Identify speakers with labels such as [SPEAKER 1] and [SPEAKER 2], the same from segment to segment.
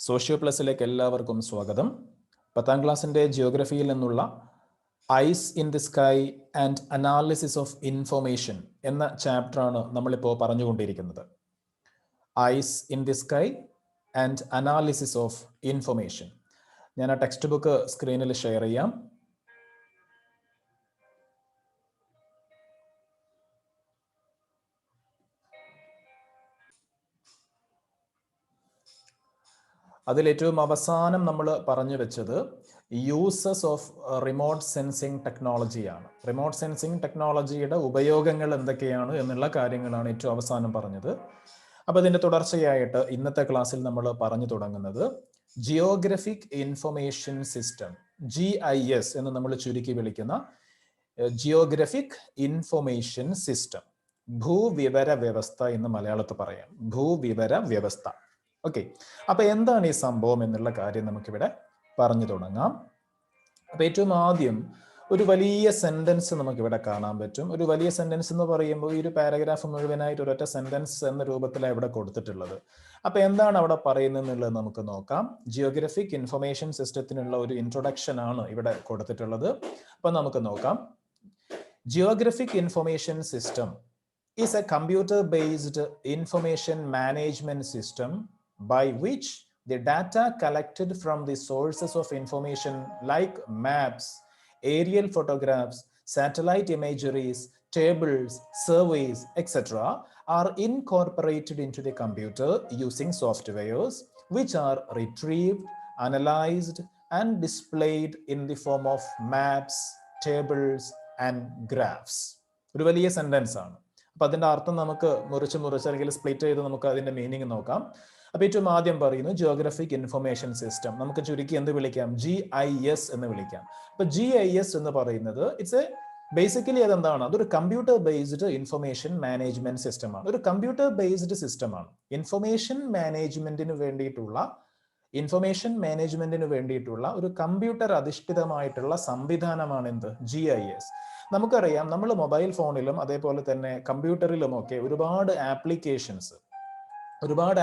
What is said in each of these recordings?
[SPEAKER 1] Socio പ്ലസിലേക്ക് എല്ലാവർക്കും സ്വാഗതം. 10ാം ക്ലാസ്സിൻ്റെ ജിയോഗ്രഫിയിൽ നിന്നുള്ള eyes in the sky and analysis of information എന്ന ചാപ്റ്ററാണ് നമ്മളിപ്പോൾ പറഞ്ഞുകൊണ്ടിരിക്കുന്നത്. Eyes in the sky and analysis of information. ഞാൻ ആ ടെക്സ്റ്റ് ബുക്ക് സ്ക്രീനിൽ ഷെയർ ചെയ്യാം. അതിലേറ്റവും അവസാനം നമ്മൾ പറഞ്ഞു വെച്ചത് യൂസസ് ഓഫ് റിമോട്ട് സെൻസിങ് ടെക്നോളജിയാണ്. റിമോട്ട് സെൻസിങ് ടെക്നോളജിയുടെ ഉപയോഗങ്ങൾ എന്തൊക്കെയാണ് എന്നുള്ള കാര്യങ്ങളാണ് ഏറ്റവും അവസാനം പറഞ്ഞത്. അപ്പോൾ ഇതിൻ്റെ തുടർച്ചയായിട്ട് ഇന്നത്തെ ക്ലാസ്സിൽ നമ്മൾ പറഞ്ഞു തുടങ്ങുന്നത് ജിയോഗ്രഫിക് ഇൻഫർമേഷൻ സിസ്റ്റം, GIS എന്ന് നമ്മൾ ചുരുക്കി വിളിക്കുന്ന ജിയോഗ്രഫിക് ഇൻഫർമേഷൻ സിസ്റ്റം, ഭൂവിവര വ്യവസ്ഥ എന്ന് മലയാളത്തിൽ പറയാം. ഭൂവിവര വ്യവസ്ഥ. ഓക്കെ, അപ്പൊ എന്താണ് ഈ സംഭവം എന്നുള്ള കാര്യം നമുക്കിവിടെ പറഞ്ഞു തുടങ്ങാം. അപ്പൊ ഏറ്റവും ആദ്യം ഒരു വലിയ സെന്റൻസ് നമുക്കിവിടെ കാണാൻ പറ്റും. ഒരു വലിയ സെന്റൻസ് എന്ന് പറയുമ്പോൾ ഈ ഒരു പാരഗ്രാഫ് മുഴുവനായിട്ട് ഒരൊറ്റ സെന്റൻസ് എന്ന രൂപത്തിലാണ് ഇവിടെ കൊടുത്തിട്ടുള്ളത്. അപ്പൊ എന്താണ് അവിടെ പറയുന്നത് എന്നുള്ളത് നമുക്ക് നോക്കാം. ജിയോഗ്രഫിക് ഇൻഫർമേഷൻ സിസ്റ്റത്തിനുള്ള ഒരു ഇൻട്രൊഡക്ഷൻ ആണ് ഇവിടെ കൊടുത്തിട്ടുള്ളത്. അപ്പൊ നമുക്ക് നോക്കാം. Geographic information system is a computer-based information management system by which the data collected from the sources of information like maps, aerial photographs, satellite imageries, tables, surveys, etc. are incorporated into the computer using softwares which are retrieved, analyzed, and displayed in the form of maps, tables, and graphs. ഒരു വലിയ sentence ആണ്. അപ്പൊ അതിന്റെ അർത്ഥം നമുക്ക് മുറിച്ച് അല്ലെങ്കിൽ split ചെയ്ത് നമുക്ക് അതിന്റെ മീനിങ് നോക്കാം. അപ്പൊ ഏറ്റവും ആദ്യം പറയുന്നു ജിയോഗ്രഫിക് ഇൻഫർമേഷൻ സിസ്റ്റം. നമുക്ക് ചുരുക്കി എന്ത് വിളിക്കാം? GIS എന്ന് വിളിക്കാം. അപ്പൊ GIS എന്ന് പറയുന്നത് ബേസിക്കലി അതെന്താണ്? അതൊരു computer based information management system ആണ്. ഒരു കമ്പ്യൂട്ടർ ബേസ്ഡ് സിസ്റ്റം ആണ്. ഇൻഫർമേഷൻ മാനേജ്മെന്റിന് വേണ്ടിയിട്ടുള്ള ഒരു കമ്പ്യൂട്ടർ അധിഷ്ഠിതമായിട്ടുള്ള സംവിധാനമാണ് എന്ത്? GIS. നമുക്കറിയാം, നമ്മൾ മൊബൈൽ ഫോണിലും അതേപോലെ തന്നെ കമ്പ്യൂട്ടറിലും ഒക്കെ ഒരുപാട്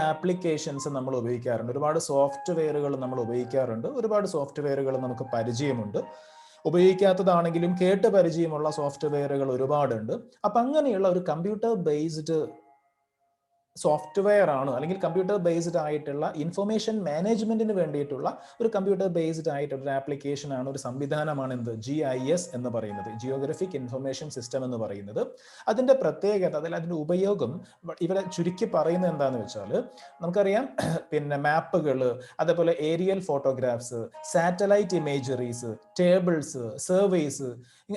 [SPEAKER 1] ആപ്ലിക്കേഷൻസ് നമ്മൾ ഉപയോഗിക്കാറുണ്ട്. ഒരുപാട് സോഫ്റ്റ്വെയറുകൾ നമ്മൾ ഉപയോഗിക്കാറുണ്ട്. ഒരുപാട് സോഫ്റ്റ്വെയറുകൾ നമുക്ക് പരിചയമുണ്ട്. ഉപയോഗിക്കാത്തതാണെങ്കിലും കേട്ട് പരിചയമുള്ള സോഫ്റ്റ്വെയറുകൾ ഒരുപാടുണ്ട്. അപ്പം അങ്ങനെയുള്ള ഒരു കമ്പ്യൂട്ടർ ബേസ്ഡ് സോഫ്റ്റ്വെയർ ആണ്, അല്ലെങ്കിൽ കമ്പ്യൂട്ടർ ബേസ്ഡ് ആയിട്ടുള്ള ഇൻഫർമേഷൻ മാനേജ്മെന്റിന് വേണ്ടിയിട്ടുള്ള ഒരു കമ്പ്യൂട്ടർ ബേസ്ഡ് ആയിട്ടുള്ള ഒരു ആപ്ലിക്കേഷൻ ആണ്, ഒരു സംവിധാനമാണ് എന്ത്? GIS എന്ന് പറയുന്നത്, ജിയോഗ്രഫിക് ഇൻഫർമേഷൻ സിസ്റ്റം എന്ന് പറയുന്നത്. അതിന്റെ പ്രത്യേകത, അതിന്റെ ഉപയോഗം ഇവിടെ ചുരുക്കി പറയുന്നത് എന്താണെന്ന് വെച്ചാൽ, നമുക്കറിയാം പിന്നെ മാപ്പുകൾ, അതേപോലെ aerial photographs, satellite imageries, tables, surveys,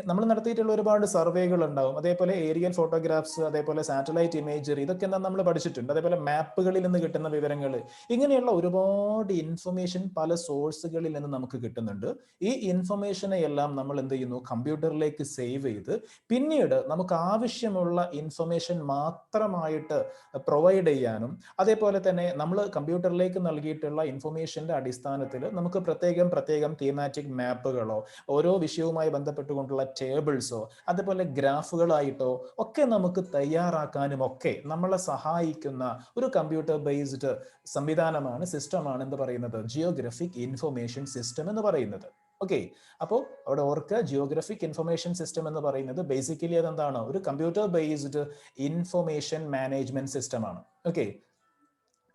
[SPEAKER 1] നമ്മൾ നടത്തിയിട്ടുള്ള ഒരുപാട് സർവേകൾ ഉണ്ടാവും. അതേപോലെ ഏരിയൽ ഫോട്ടോഗ്രാഫ്സ്, അതേപോലെ സാറ്റലൈറ്റ് ഇമേജറി, ഇതൊക്കെ എന്താ നമ്മൾ പഠിച്ചിട്ടുണ്ട്. അതേപോലെ മാപ്പുകളിൽ നിന്ന് കിട്ടുന്ന വിവരങ്ങൾ, ഇങ്ങനെയുള്ള ഒരുപാട് ഇൻഫർമേഷൻ പല സോഴ്സുകളിൽ നിന്ന് നമുക്ക് കിട്ടുന്നുണ്ട്. ഈ ഇൻഫർമേഷനെ എല്ലാം നമ്മൾ എന്ത് ചെയ്യുന്നു? കമ്പ്യൂട്ടറിലേക്ക് സേവ് ചെയ്ത് പിന്നീട് നമുക്ക് ആവശ്യമുള്ള ഇൻഫർമേഷൻ മാത്രമായിട്ട് പ്രൊവൈഡ് ചെയ്യാനും, അതേപോലെ തന്നെ നമ്മൾ കമ്പ്യൂട്ടറിലേക്ക് നൽകിയിട്ടുള്ള ഇൻഫർമേഷന്റെ അടിസ്ഥാനത്തിൽ നമുക്ക് പ്രത്യേകം തീമാറ്റിക് മാപ്പുകളോ ഓരോ വിഷയവുമായി ബന്ധപ്പെട്ടുകൊണ്ടുള്ള ടേബിൾസോ അതേപോലെ ഗ്രാഫുകളായിട്ടോ ഒക്കെ നമുക്ക് തയ്യാറാക്കാനും ഒക്കെ നമ്മളെ സഹായിക്കുന്ന ഒരു കമ്പ്യൂട്ടർ ബേസ്ഡ് സംവിധാനമാണ്, സിസ്റ്റമാണ് എന്ന് പറയുന്നത് ജിയോഗ്രഫിക് ഇൻഫർമേഷൻ സിസ്റ്റം എന്ന് പറയുന്നത്. ഓക്കെ, അപ്പോൾ അവിടെ ഓർക്കുക, ജിയോഗ്രഫിക് ഇൻഫർമേഷൻ സിസ്റ്റം എന്ന് പറയുന്നത് ബേസിക്കലി അതെന്താണ്? ഒരു computer based information management system ആണ്. Okay,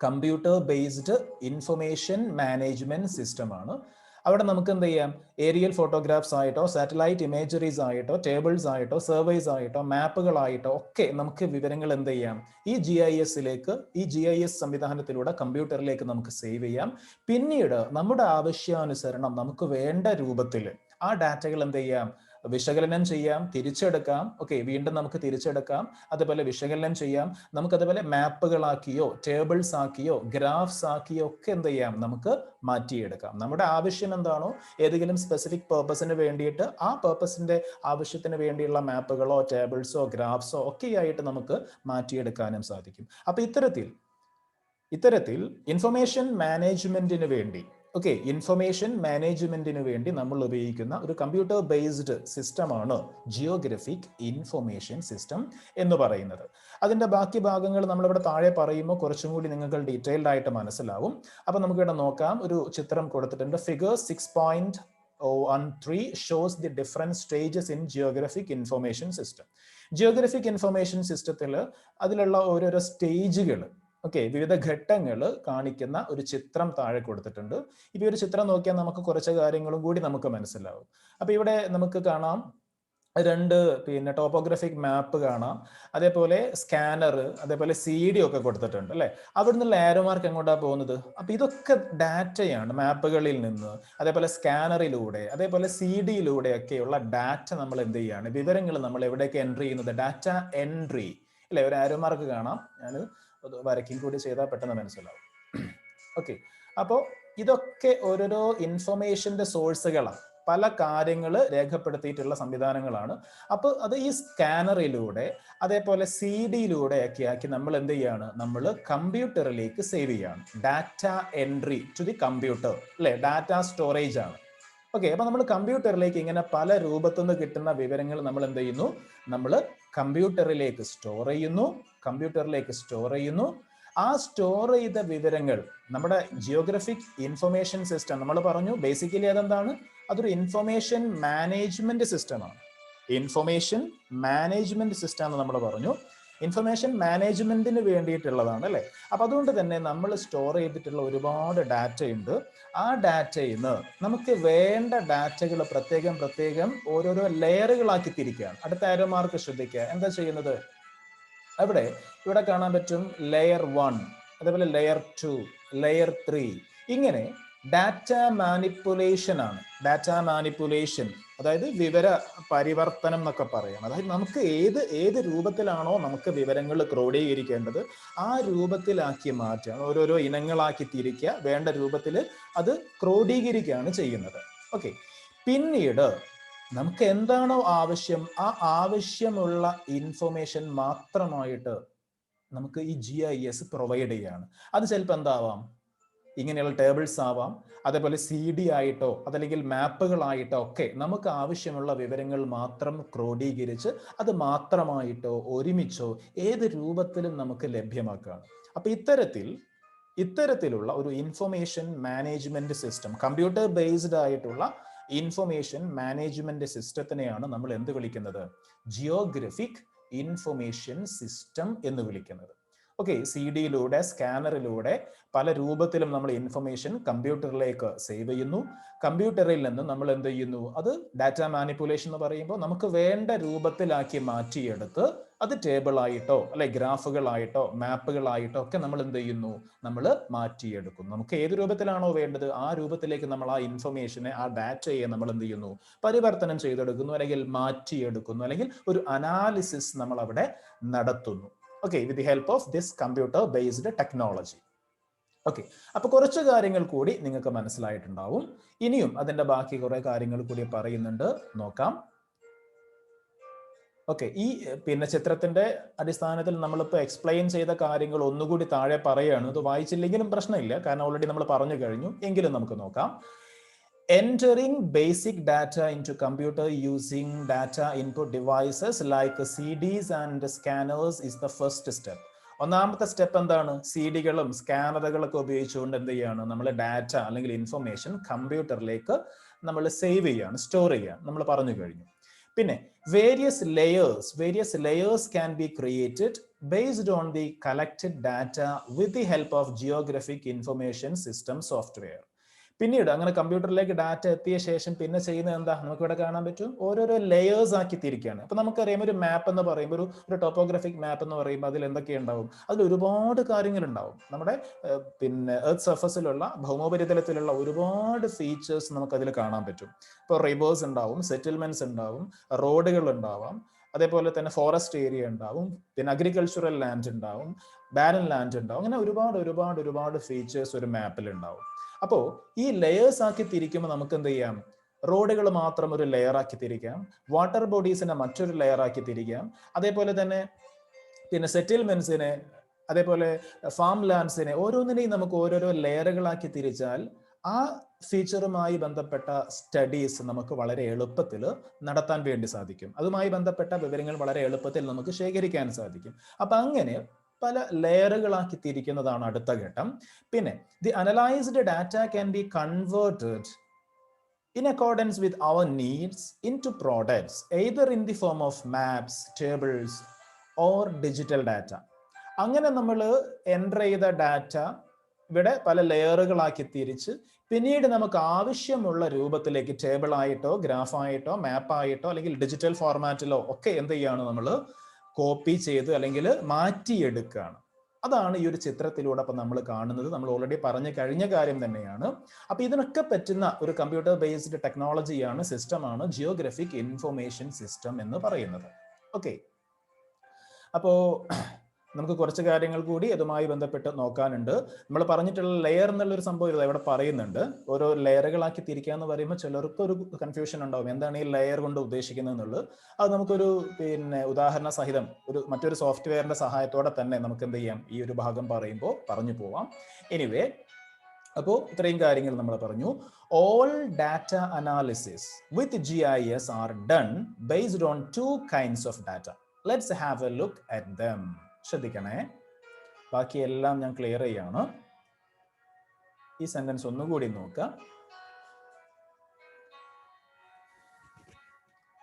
[SPEAKER 1] computer based information management system ആണ്. അവിടെ നമുക്ക് എന്ത് ചെയ്യാം? ഏരിയൽ ഫോട്ടോഗ്രാഫ്സ് ആയിട്ടോ, സാറ്റലൈറ്റ് ഇമേജറീസ് ആയിട്ടോ, ടേബിൾസ് ആയിട്ടോ, സർവേസ് ആയിട്ടോ, മാപ്പുകളായിട്ടോ ഒക്കെ നമുക്ക് വിവരങ്ങൾ എന്ത് ചെയ്യാം? ഈ GIS സംവിധാനത്തിലൂടെ കമ്പ്യൂട്ടറിലേക്ക് നമുക്ക് സേവ് ചെയ്യാം. പിന്നീട് നമ്മുടെ ആവശ്യാനുസരണം നമുക്ക് വേണ്ട രൂപത്തിൽ ആ ഡാറ്റകൾ എന്ത് ചെയ്യാം? വിശകലനം ചെയ്യാം, തിരിച്ചെടുക്കാം. ഓക്കെ, വീണ്ടും നമുക്ക് തിരിച്ചെടുക്കാം, അതുപോലെ വിശകലനം ചെയ്യാം. നമുക്ക് അതുപോലെ മാപ്പുകളാക്കിയോ, ടേബിൾസ് ആക്കിയോ, ഗ്രാഫ്സ് ആക്കിയോ ഒക്കെ എന്ത് ചെയ്യാം? നമുക്ക് മാറ്റിയെടുക്കാം. നമ്മുടെ ആവശ്യം എന്താണോ, ഏതെങ്കിലും സ്പെസിഫിക് പേർപ്പസിന് വേണ്ടിയിട്ട് ആ പേർപ്പസിന്റെ ആവശ്യത്തിന് വേണ്ടിയുള്ള മാപ്പുകളോ ടേബിൾസോ ഗ്രാഫ്സോ ഒക്കെയായിട്ട് നമുക്ക് മാറ്റിയെടുക്കാനും സാധിക്കും. അപ്പൊ ഇത്തരത്തിൽ ഇൻഫർമേഷൻ മാനേജ്മെന്റിന് വേണ്ടി, ഓക്കെ, ഇൻഫർമേഷൻ മാനേജ്മെന്റിന് വേണ്ടി നമ്മൾ ഉപയോഗിക്കുന്ന ഒരു കമ്പ്യൂട്ടർ ബേസ്ഡ് സിസ്റ്റമാണ് ജിയോഗ്രഫിക് ഇൻഫർമേഷൻ സിസ്റ്റം എന്ന് പറയുന്നത്. അതിന്റെ ബാക്കി ഭാഗങ്ങൾ നമ്മളിവിടെ താഴെ പറയുമ്പോൾ കുറച്ചും കൂടി നിങ്ങൾക്ക് ഡീറ്റെയിൽഡ് ആയിട്ട് മനസ്സിലാവും. അപ്പൊ നമുക്ക് ഇവിടെ നോക്കാം. ഒരു ചിത്രം കൊടുത്തിട്ടുണ്ട്. Figure 6.13 shows the different stages in geographic information system. Geographic information സിസ്റ്റത്തിൽ അതിലുള്ള ഓരോരോ സ്റ്റേജുകൾ, ഓക്കെ, വിവിധ ഘട്ടങ്ങൾ കാണിക്കുന്ന ഒരു ചിത്രം താഴെ കൊടുത്തിട്ടുണ്ട്. ഇപ്പൊ ഒരു ചിത്രം നോക്കിയാൽ നമുക്ക് കുറച്ച് കാര്യങ്ങളും കൂടി നമുക്ക് മനസ്സിലാവും. അപ്പൊ ഇവിടെ നമുക്ക് കാണാം രണ്ട് ടോപ്പോഗ്രാഫിക് മാപ്പ് കാണാം, അതേപോലെ സ്കാനർ, അതേപോലെ CD ഒക്കെ കൊടുത്തിട്ടുണ്ട് അല്ലെ. അവിടുന്ന് ആരോ മാർക്ക് എങ്ങോട്ടാ പോകുന്നത്? അപ്പൊ ഇതൊക്കെ ഡാറ്റയാണ് മാപ്പുകളിൽ നിന്ന്, അതേപോലെ സ്കാനറിലൂടെ, അതേപോലെ CD-യിലൂടെ ഒക്കെയുള്ള ഡാറ്റ നമ്മൾ എന്ത് ചെയ്യാണ്, വിവരങ്ങൾ നമ്മൾ എവിടെയൊക്കെ എൻട്രി ചെയ്യുന്നത്, ഡാറ്റ എൻട്രി അല്ലെ. ഒരു ആരോ മാർക്ക് കാണാം, ഞാൻ വരയ്ക്കും കൂടി ചെയ്താൽ പെട്ടെന്ന് മനസ്സിലാവും. ഓക്കെ, അപ്പോൾ ഇതൊക്കെ ഓരോരോ ഇൻഫർമേഷന്റെ സോഴ്സുകളാണ്, പല കാര്യങ്ങൾ രേഖപ്പെടുത്തിയിട്ടുള്ള സംവിധാനങ്ങളാണ്. അപ്പോൾ അത് ഈ സ്കാനറിലൂടെ അതേപോലെ CD-യിലൂടെ ഒക്കെ ആക്കി നമ്മൾ എന്ത് ചെയ്യാണ്, നമ്മൾ കമ്പ്യൂട്ടറിലേക്ക് സേവ് ചെയ്യാണ്. Data entry to the computer അല്ലെ, ഡാറ്റ സ്റ്റോറേജ് ആണ്. ഓക്കെ, അപ്പൊ നമ്മൾ കമ്പ്യൂട്ടറിലേക്ക് ഇങ്ങനെ പല രൂപത്തു നിന്ന് കിട്ടുന്ന വിവരങ്ങൾ നമ്മൾ എന്ത് ചെയ്യുന്നു, നമ്മൾ കമ്പ്യൂട്ടറിലേക്ക് സ്റ്റോർ ചെയ്യുന്നു. ആ സ്റ്റോർ ചെയ്ത വിവരങ്ങൾ നമ്മുടെ ജിയോഗ്രഫിക് ഇൻഫർമേഷൻ സിസ്റ്റം, നമ്മൾ പറഞ്ഞു ബേസിക്കലി അതെന്താണ്, അതൊരു ഇൻഫർമേഷൻ മാനേജ്മെന്റ് സിസ്റ്റമാണ്. ഇൻഫർമേഷൻ മാനേജ്മെന്റ് സിസ്റ്റം എന്ന് നമ്മൾ പറഞ്ഞു. ഇൻഫർമേഷൻ മാനേജ്മെന്റിന് വേണ്ടിയിട്ടുള്ളതാണ് അല്ലെ. അപ്പൊ അതുകൊണ്ട് തന്നെ നമ്മൾ സ്റ്റോർ ചെയ്തിട്ടുള്ള ഒരുപാട് ഡാറ്റ ഉണ്ട്. ആ ഡാറ്റയിൽ നിന്ന് നമുക്ക് വേണ്ട ഡാറ്റകൾ പ്രത്യേകം ഓരോരോ ലെയറുകളാക്കി തിരിക്കുകയാണ്. അടുത്ത ആരോ മാർക്ക് ശ്രദ്ധിക്കുക. എന്താ ചെയ്യുന്നത്? ഇവിടെ കാണാൻ പറ്റും ലെയർ 1, അതേപോലെ ലെയർ 2, ലെയർ 3. ഇങ്ങനെ ഡാറ്റ മാനിപ്പുലേഷൻ ആണ്. ഡാറ്റ മാനിപ്പുലേഷൻ അതായത് വിവര പരിവർത്തനം എന്നൊക്കെ പറയാം. അതായത് നമുക്ക് ഏത് രൂപത്തിലാണോ നമുക്ക് വിവരങ്ങൾ ക്രോഡീകരിക്കേണ്ടത് ആ രൂപത്തിലാക്കി മാറ്റുകയാണ്, ഓരോരോ ഇനങ്ങളാക്കി തിരിക്കുക, വേണ്ട രൂപത്തിൽ അത് ക്രോഡീകരിക്കുകയാണ് ചെയ്യുന്നത്. ഓക്കെ, പിന്നീട് നമുക്ക് എന്താണോ ആവശ്യം ആ ആവശ്യമുള്ള ഇൻഫർമേഷൻ മാത്രമായിട്ട് നമുക്ക് ഈ GIS പ്രൊവൈഡ് ചെയ്യാണ്. അത് ചിലപ്പോൾ എന്താവാം, ഇങ്ങനെയുള്ള ടേബിൾസ് ആവാം, അതേപോലെ CD ആയിട്ടോ അതല്ലെങ്കിൽ മാപ്പുകളായിട്ടോ ഒക്കെ നമുക്ക് ആവശ്യമുള്ള വിവരങ്ങൾ മാത്രം ക്രോഡീകരിച്ച് അത് മാത്രമായിട്ടോ ഒരുമിച്ചോ ഏത് രൂപത്തിലും നമുക്ക് ലഭ്യമാക്കുകയാണ്. അപ്പൊ ഇത്തരത്തിലുള്ള ഒരു information management system, computer based ആയിട്ടുള്ള ഇൻഫർമേഷൻ മാനേജ്മെന്റ് സിസ്റ്റത്തിനെയാണ് നമ്മൾ എന്ത് വിളിക്കുന്നത്, ജിയോഗ്രഫിക് ഇൻഫർമേഷൻ സിസ്റ്റം എന്ന് വിളിക്കുന്നത്. ഓക്കെ, CD-യിലൂടെ സ്കാനറിലൂടെ പല രൂപത്തിലും നമ്മൾ ഇൻഫർമേഷൻ കമ്പ്യൂട്ടറിലേക്ക് സേവ് ചെയ്യുന്നു. കമ്പ്യൂട്ടറിൽ നിന്ന് നമ്മൾ എന്ത് ചെയ്യുന്നു, അത് ഡാറ്റ മാനിപ്പുലേഷൻ എന്ന് പറയുമ്പോൾ നമുക്ക് വേണ്ട രൂപത്തിലാക്കി മാറ്റിയെടുത്ത് അത് ടേബിൾ ആയിട്ടോ അല്ലെ ഗ്രാഫുകളായിട്ടോ മാപ്പുകളായിട്ടോ ഒക്കെ നമ്മൾ എന്ത് ചെയ്യുന്നു, നമ്മൾ മാറ്റിയെടുക്കുന്നു. നമുക്ക് ഏത് രൂപത്തിലാണോ വേണ്ടത് ആ രൂപത്തിലേക്ക് നമ്മൾ ആ ഇൻഫർമേഷനെ, ആ ഡാറ്റയെ നമ്മൾ എന്ത് ചെയ്യുന്നു, പരിവർത്തനം ചെയ്തെടുക്കുന്നു, അല്ലെങ്കിൽ മാറ്റിയെടുക്കുന്നു, അല്ലെങ്കിൽ ഒരു അനാലിസിസ് നമ്മൾ അവിടെ നടത്തുന്നു. Okay, with the help of this computer based technology. Okay, അപ്പൊ കുറച്ച് കാര്യങ്ങൾ കൂടി നിങ്ങൾക്ക് മനസ്സിലായിട്ടുണ്ടാവും. ഇനിയും അതിന്റെ ബാക്കി കുറെ കാര്യങ്ങൾ കൂടി പറയുന്നുണ്ട്, നോക്കാം. ഓക്കെ, ഈ ചിത്രത്തിന്റെ അടിസ്ഥാനത്തിൽ നമ്മളിപ്പോൾ എക്സ്പ്ലെയിൻ ചെയ്ത കാര്യങ്ങൾ ഒന്നുകൂടി താഴെ പറയുകയാണ്. ഇത് വായിച്ചില്ലെങ്കിലും പ്രശ്നമില്ല, കാരണം ഓൾറെഡി നമ്മൾ പറഞ്ഞു കഴിഞ്ഞു. എങ്കിലും നമുക്ക് നോക്കാം. Entering basic data into computer using data input devices like CDs and scanners is the first step. ഒന്നാമത്തെ സ്റ്റെപ്പ് എന്താണ്? CD-കളും സ്കാനറുകളൊക്കെ ഉപയോഗിച്ചുകൊണ്ട് എന്ത് ചെയ്യാണ്, നമ്മൾ ഡാറ്റ അല്ലെങ്കിൽ ഇൻഫർമേഷൻ കമ്പ്യൂട്ടറിലേക്ക് നമ്മൾ സേവ് ചെയ്യാണ്, സ്റ്റോർ ചെയ്യാണ്, നമ്മൾ പറഞ്ഞു കഴിഞ്ഞു. പിന്നെ various layers can be created based on the collected data with the help of geographic information system software. പിന്നീട് അങ്ങനെ കമ്പ്യൂട്ടറിലേക്ക് ഡാറ്റ എത്തിയ ശേഷം പിന്നെ ചെയ്യുന്നത് എന്താ, നമുക്ക് ഇവിടെ കാണാൻ പറ്റും, ഓരോരോ ലെയേഴ്സ് ആക്കി തിരിക്കുകയാണ്. അപ്പൊ നമുക്കറിയാം ഒരു മാപ്പ് എന്ന് പറയുമ്പോൾ, ഒരു ടോപ്പോഗ്രാഫിക് മാപ്പ് എന്ന് പറയുമ്പോൾ അതിൽ എന്തൊക്കെ ഉണ്ടാവും, അതിൽ ഒരുപാട് കാര്യങ്ങൾ ഉണ്ടാവും. നമ്മുടെ എർത്ത് സർഫസിലുള്ള ഭൗമോപരിതലത്തിലുള്ള ഒരുപാട് ഫീച്ചേഴ്സ് നമുക്ക് അതിൽ കാണാൻ പറ്റും. ഇപ്പോൾ റിവേഴ്സ് ഉണ്ടാവും, സെറ്റിൽമെന്റ്സ് ഉണ്ടാവും, റോഡുകൾ ഉണ്ടാവാം, അതേപോലെ തന്നെ ഫോറസ്റ്റ് ഏരിയ ഉണ്ടാവും, പിന്നെ അഗ്രികൾച്ചറൽ ലാൻഡ് ഉണ്ടാവും, ബാരൻ ലാൻഡ് ഉണ്ടാവും. അങ്ങനെ ഒരുപാട് ഫീച്ചേഴ്സ് ഒരു മാപ്പിൽ ഉണ്ടാവും. അപ്പോൾ ഈ ലെയേഴ്സ് ആക്കി തിരിക്കുമ്പോൾ നമുക്ക് എന്ത് ചെയ്യാം, റോഡുകൾ മാത്രം ഒരു ലെയർ ആക്കി തിരിക്കാം, വാട്ടർ ബോഡീസിനെ മറ്റൊരു ലെയർ ആക്കി തിരിക്കാം, അതേപോലെ തന്നെ പിന്നെ സെറ്റിൽമെന്റ്സിനെ, അതേപോലെ ഫാം ലാൻഡ്സിനെ, ഓരോന്നിനെയും നമുക്ക് ഓരോരോ ലെയറുകളാക്കി തിരിച്ചാൽ ആ ഫീച്ചറുമായി ബന്ധപ്പെട്ട സ്റ്റഡീസ് നമുക്ക് വളരെ എളുപ്പത്തിൽ നടത്താൻ വേണ്ടി സാധിക്കും. അതുമായി ബന്ധപ്പെട്ട വിവരങ്ങൾ വളരെ എളുപ്പത്തിൽ നമുക്ക് ശേഖരിക്കാൻ സാധിക്കും. അപ്പം അങ്ങനെ പല ലെയറുകളാക്കി തിരിക്കുന്നതാണ് അടുത്ത ഘട്ടം. പിന്നെ the analysed data can be converted in accordance with our needs into products, either in the form of maps, tables, or digital data. അങ്ങനെ നമ്മൾ എൻ്റർ ചെയ്ത ഡാറ്റ ഇവിടെ പല ലെയറുകളാക്കി തിരിച്ച് പിന്നീട് നമുക്ക് ആവശ്യമുള്ള രൂപത്തിലേക്ക് ടേബിൾ ആയിട്ടോ ഗ്രാഫായിട്ടോ മാപ്പായിട്ടോ അല്ലെങ്കിൽ ഡിജിറ്റൽ ഫോർമാറ്റിലോ ഒക്കെ എന്ത് ചെയ്യാണ് നമ്മൾ കോപ്പി ചെയ്ത് അല്ലെങ്കിൽ മാറ്റിയെടുക്കുകയാണ്. അതാണ് ഈ ഒരു ചിത്രത്തിലൂടെ അപ്പം നമ്മൾ കാണുന്നത്. നമ്മൾ ഓൾറെഡി പറഞ്ഞു കഴിഞ്ഞ കാര്യം തന്നെയാണ്. അപ്പൊ ഇതിനൊക്കെ പറ്റുന്ന ഒരു കമ്പ്യൂട്ടർ ബേസ്ഡ് ടെക്നോളജിയാണ്, സിസ്റ്റമാണ് ജിയോഗ്രഫിക് ഇൻഫർമേഷൻ സിസ്റ്റം എന്ന് പറയുന്നത്. ഓക്കെ, അപ്പോ നമുക്ക് കുറച്ച് കാര്യങ്ങൾ കൂടി ഇതുമായി ബന്ധപ്പെട്ട് നോക്കാനുണ്ട്. നമ്മൾ പറഞ്ഞിട്ടുള്ള ലെയർ എന്നുള്ളൊരു സംഭവം ഇവിടെ പറയുന്നുണ്ട്. ഓരോ ലെയറുകളാക്കി തിരിക്കുക എന്ന് പറയുമ്പോൾ ചിലർക്ക് ഒരു കൺഫ്യൂഷൻ ഉണ്ടാവും, എന്താണ് ഈ ലെയർ കൊണ്ട് ഉദ്ദേശിക്കുന്നത് എന്നുള്ളത്. അത് നമുക്കൊരു ഉദാഹരണ സഹിതം മറ്റൊരു സോഫ്റ്റ്വെയറിന്റെ സഹായത്തോടെ തന്നെ നമുക്ക് എന്ത് ചെയ്യാം, ഈ ഒരു ഭാഗം പറയുമ്പോൾ പറഞ്ഞു പോവാം. എനിവേ, അപ്പോൾ ഇത്രയും കാര്യങ്ങൾ നമ്മൾ പറഞ്ഞു. All data analysis with GIS are done based on 2 kinds of data. Let's have A look at dum. ശ്രദ്ധിക്കണേ, ബാക്കിയെല്ലാം ഞാൻ ക്ലിയർ ചെയ്യാണ്. ഈ സെന്റൻസ് ഒന്നുകൂടി നോക്കുക.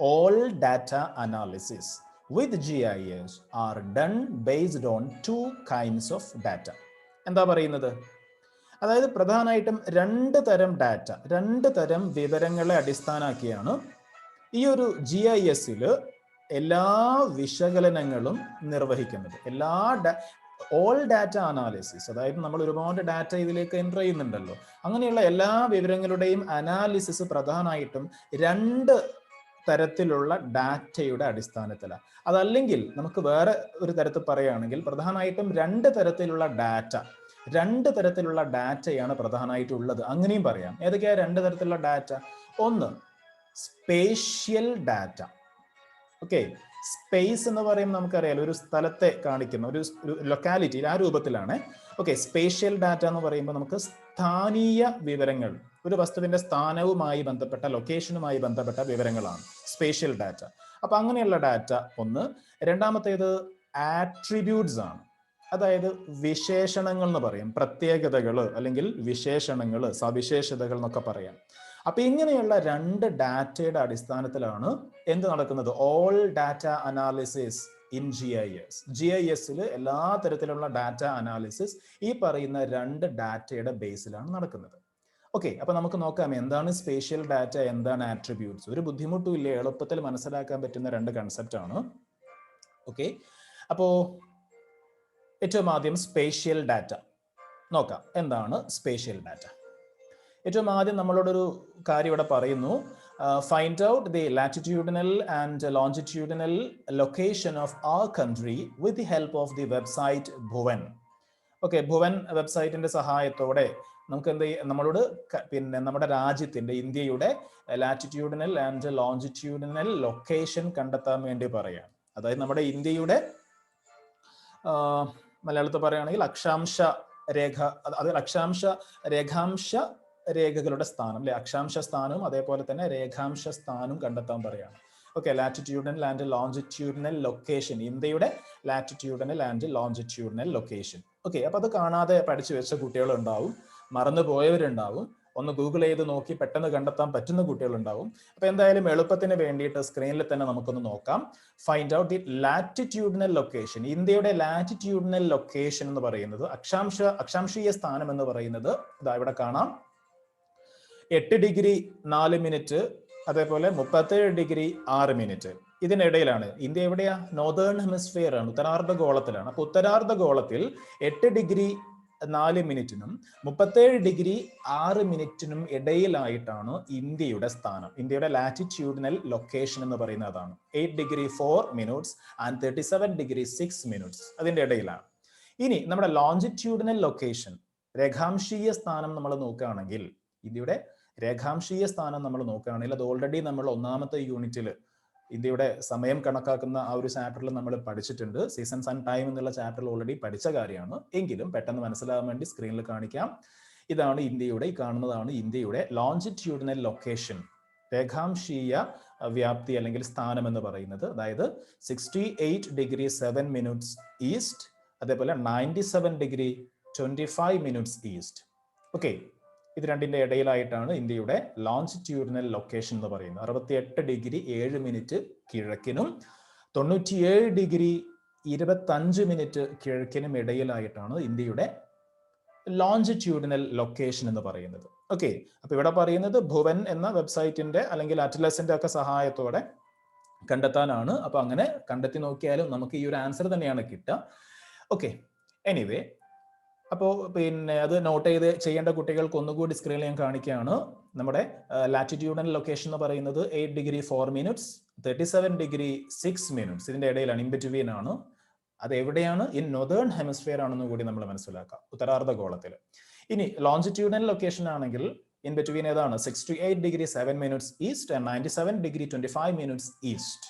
[SPEAKER 1] All data analysis with GIS are done based on 2 kinds of data. എന്താ പറയുന്നത്? അതായത് പ്രധാനമായിട്ടും 2 തരം ഡാറ്റ, 2 തരം വിവരങ്ങളെ അടിസ്ഥാനമാക്കിയാണ് ഈ ഒരു GIS-ൽ എല്ലാ വിശകലനങ്ങളും നിർവഹിക്കുന്നത്. ഓൾ ഡാറ്റ അനാലിസിസ്, അതായത് നമ്മൾ ഒരുപാട് ഡാറ്റ ഇതിലേക്ക് എൻ്റർ ചെയ്യുന്നുണ്ടല്ലോ, അങ്ങനെയുള്ള എല്ലാ വിവരങ്ങളുടെയും അനാലിസിസ് പ്രധാനമായിട്ടും 2 തരത്തിലുള്ള ഡാറ്റയുടെ അടിസ്ഥാനത്തിലാണ്. അതല്ലെങ്കിൽ നമുക്ക് വേറെ ഒരു തരത്തിൽ പറയുകയാണെങ്കിൽ പ്രധാനമായിട്ടും 2 തരത്തിലുള്ള ഡാറ്റയാണ് പ്രധാനമായിട്ടുള്ളത്. അങ്ങനെയും പറയാം. ഏതൊക്കെയാ 2 തരത്തിലുള്ള ഡാറ്റ? ഒന്ന്, സ്പേഷ്യൽ ഡാറ്റ. ഓക്കെ, സ്പേസ് എന്ന് പറയുമ്പോൾ നമുക്കറിയാലോ, ഒരു സ്ഥലത്തെ കാണിക്കുന്ന ഒരു ലൊക്കാലിറ്റി, ആ രൂപത്തിലാണ്. ഓക്കെ, സ്പേഷ്യൽ ഡാറ്റ എന്ന് പറയുമ്പോൾ നമുക്ക് സ്ഥാനീയ വിവരങ്ങൾ, ഒരു വസ്തുവിന്റെ സ്ഥാനവുമായി ബന്ധപ്പെട്ട, ലൊക്കേഷനുമായി ബന്ധപ്പെട്ട വിവരങ്ങളാണ് സ്പേഷ്യൽ ഡാറ്റ. അപ്പൊ അങ്ങനെയുള്ള ഡാറ്റ ഒന്ന്. രണ്ടാമത്തേത് ആട്രിബ്യൂട്ട്സ് ആണ്, അതായത് വിശേഷണങ്ങൾ എന്ന് പറയും, പ്രത്യേകതകൾ അല്ലെങ്കിൽ വിശേഷണങ്ങൾ, സവിശേഷതകൾ എന്നൊക്കെ പറയാം. അപ്പൊ ഇങ്ങനെയുള്ള 2 ഡാറ്റയുടെ അടിസ്ഥാനത്തിലാണ് എന്ത് നടക്കുന്നത്? ഓൾ ഡാറ്റ അനാലിസിസ് ഇൻ GIS-ൽ എല്ലാ തരത്തിലുള്ള ഡാറ്റ അനാലിസിസ് ഈ പറയുന്ന 2 ഡാറ്റയുടെ ബേസിലാണ് നടക്കുന്നത്. ഓക്കെ, അപ്പൊ നമുക്ക് നോക്കാം എന്താണ് സ്പേഷ്യൽ ഡാറ്റ, എന്താണ് ആട്രിബ്യൂട്ട്സ്. ഒരു ബുദ്ധിമുട്ടും ഇല്ല, എളുപ്പത്തിൽ മനസ്സിലാക്കാൻ പറ്റുന്ന 2 കൺസെപ്റ്റ് ആണ്. ഓക്കെ, അപ്പോ ഏറ്റവും ആദ്യം സ്പേഷ്യൽ ഡാറ്റ നോക്കാം. എന്താണ് സ്പേഷ്യൽ ഡാറ്റ? ഏറ്റവും ആദ്യം നമ്മളോടൊരു കാര്യം ഇവിടെ പറയുന്നു, find out the latitudinal and longitudinal location of our country with the help of the website Bhuvan. Okay, Bhuvan വെബ്സൈറ്റിന്റെ സഹായത്തോടെ നമുക്ക് എന്ത് ചെയ്യാം, നമ്മളോട് നമ്മുടെ രാജ്യത്തിന്റെ, ഇന്ത്യയുടെ ലാറ്റിറ്റ്യൂഡിനൽ ആൻഡ് ലോഞ്ചിറ്റ്യൂഡിനൽ ലൊക്കേഷൻ കണ്ടെത്താൻ വേണ്ടി പറയാം. അതായത് നമ്മുടെ ഇന്ത്യയുടെ മലയാളത്തിൽ പറയുകയാണെങ്കിൽ അക്ഷാംശ രേഖ, അത് രേഖാംശ രേഖകളുടെ സ്ഥാനം അല്ലെ, അക്ഷാംശ സ്ഥാനവും അതേപോലെ തന്നെ രേഖാംശ സ്ഥാനവും കണ്ടെത്താൻ പറയാണ്. Okay, latitudinal and longitudinal location, ഇന്ത്യയുടെ latitudinal and longitudinal location. Okay, അപ്പൊ അത് കാണാതെ പഠിച്ചു വെച്ച കുട്ടികളുണ്ടാവും, മറന്നു പോയവരുണ്ടാവും, ഒന്ന് ഗൂഗിൾ ചെയ്ത് നോക്കി പെട്ടെന്ന് കണ്ടെത്താൻ പറ്റുന്ന കുട്ടികളുണ്ടാവും. അപ്പൊ എന്തായാലും എളുപ്പത്തിന് വേണ്ടിയിട്ട് സ്ക്രീനിൽ തന്നെ നമുക്കൊന്ന് നോക്കാം. Find out the latitudinal location. ഇന്ത്യയുടെ ലാറ്റിറ്റ്യൂഡിനൽ ലൊക്കേഷൻ എന്ന് പറയുന്നത്, അക്ഷാംശീയ സ്ഥാനം എന്ന് പറയുന്നത് ഇതാ ഇവിടെ കാണാം, 8 ഡിഗ്രി 4 മിനിറ്റ്, അതേപോലെ 37 ഡിഗ്രി 6 മിനിറ്റ്. ഇതിനിടയിലാണ് ഇന്ത്യ. എവിടെയാ? നോർത്തേൺ ഹെമിസ്ഫിയർ ആണ്, ഉത്തരാർദ്ധഗോളത്തിലാണ്. അപ്പൊ ഉത്തരാർദ്ധഗോളത്തിൽ 8 ഡിഗ്രി 4 മിനിറ്റിനും 37 ഡിഗ്രി 6 മിനിറ്റിനും ഇടയിലായിട്ടാണ് ഇന്ത്യയുടെ സ്ഥാനം. ഇന്ത്യയുടെ ലാറ്റിറ്റ്യൂഡിനൽ ലൊക്കേഷൻ എന്ന് പറയുന്നത് അതാണ്. 8 degree 4 minutes and 37 degree 6 minutes, അതിന്റെ ഇടയിലാണ്. ഇനി നമ്മുടെ ലോഞ്ചിറ്റ്യൂഡിനൽ ലൊക്കേഷൻ, രേഖാംശീയ സ്ഥാനം നമ്മൾ നോക്കുകയാണെങ്കിൽ, ഇന്ത്യയുടെ രേഖാംശീയ സ്ഥാനം നമ്മൾ നോക്കുകയാണെങ്കിൽ അത് ഓൾറെഡി നമ്മൾ 1ാമത്തെ യൂണിറ്റിൽ ഇന്ത്യയുടെ സമയം കണക്കാക്കുന്ന ആ ഒരു ചാപ്റ്ററിൽ നമ്മൾ പഠിച്ചിട്ടുണ്ട്. സീസൺസ് ആൻഡ് ടൈം എന്നുള്ള ചാപ്റ്ററിൽ ഓൾറെഡി പഠിച്ച കാര്യമാണ്. എങ്കിലും പെട്ടെന്ന് മനസ്സിലാകാൻ വേണ്ടി സ്ക്രീനിൽ കാണിക്കാം. ഇതാണ് ഇന്ത്യയുടെ, ഈ കാണുന്നതാണ് ഇന്ത്യയുടെ ലോഞ്ചിറ്റ്യൂഡിനൽ ലൊക്കേഷൻ, രേഖാംശീയ വ്യാപ്തി അല്ലെങ്കിൽ സ്ഥാനം എന്ന് പറയുന്നത്. അതായത് 68°7' ഈസ്റ്റ്, അതേപോലെ 97°25' ഈസ്റ്റ്. ഓക്കെ, ഇത് രണ്ടിന്റെ ഇടയിലായിട്ടാണ് ഇന്ത്യയുടെ ലോഞ്ചിറ്റ്യൂഡിനൽ ലൊക്കേഷൻ എന്ന് പറയുന്നത്. 68°7' കിഴക്കിനും 97°25' കിഴക്കിനും ഇടയിലായിട്ടാണ് ഇന്ത്യയുടെ ലോഞ്ചിറ്റ്യൂഡിനൽ ലൊക്കേഷൻ എന്ന് പറയുന്നത്. ഓക്കെ, അപ്പൊ ഇവിടെ പറയുന്നത് ഭുവൻ എന്ന വെബ്സൈറ്റിന്റെ അല്ലെങ്കിൽ അറ്റ്ലസിന്റെ ഒക്കെ സഹായത്തോടെ കണ്ടെത്താനാണ്. അപ്പൊ അങ്ങനെ കണ്ടെത്തി നോക്കിയാലും നമുക്ക് ഈ ഒരു ആൻസർ തന്നെയാണ് കിട്ടുക. ഓക്കെ, എനിവേ, അപ്പോൾ പിന്നെ അത് നോട്ട് ചെയ്യേണ്ട കുട്ടികൾക്ക് ഒന്നുകൂടി സ്ക്രീനിൽ ഞാൻ കാണിക്കുകയാണ്. നമ്മുടെ ലാറ്റിറ്റ്യൂഡിനൽ ലൊക്കേഷൻ എന്ന് പറയുന്നത് 8°4', 37°6'. ഇതിന്റെ ഇടയിലാണ്, ഇൻ ബിറ്റ്വീൻ ആണ്. അത് എവിടെയാണ്? ഇൻ നോർത്തേൺ ഹെമിസ്ഫിയർ ആണെന്ന് കൂടി നമ്മൾ മനസ്സിലാക്കാം, ഉത്തരാർദ്ധഗോളത്തിൽ. ഇനി ലോഞ്ചിറ്റ്യൂഡിനൽ ലൊക്കേഷൻ ആണെങ്കിൽ ഇൻ ബിറ്റ്വീൻ ഏതാണ്? 68°7' ഈസ്റ്റ് ആൻഡ് 97°25' ഈസ്റ്റ്.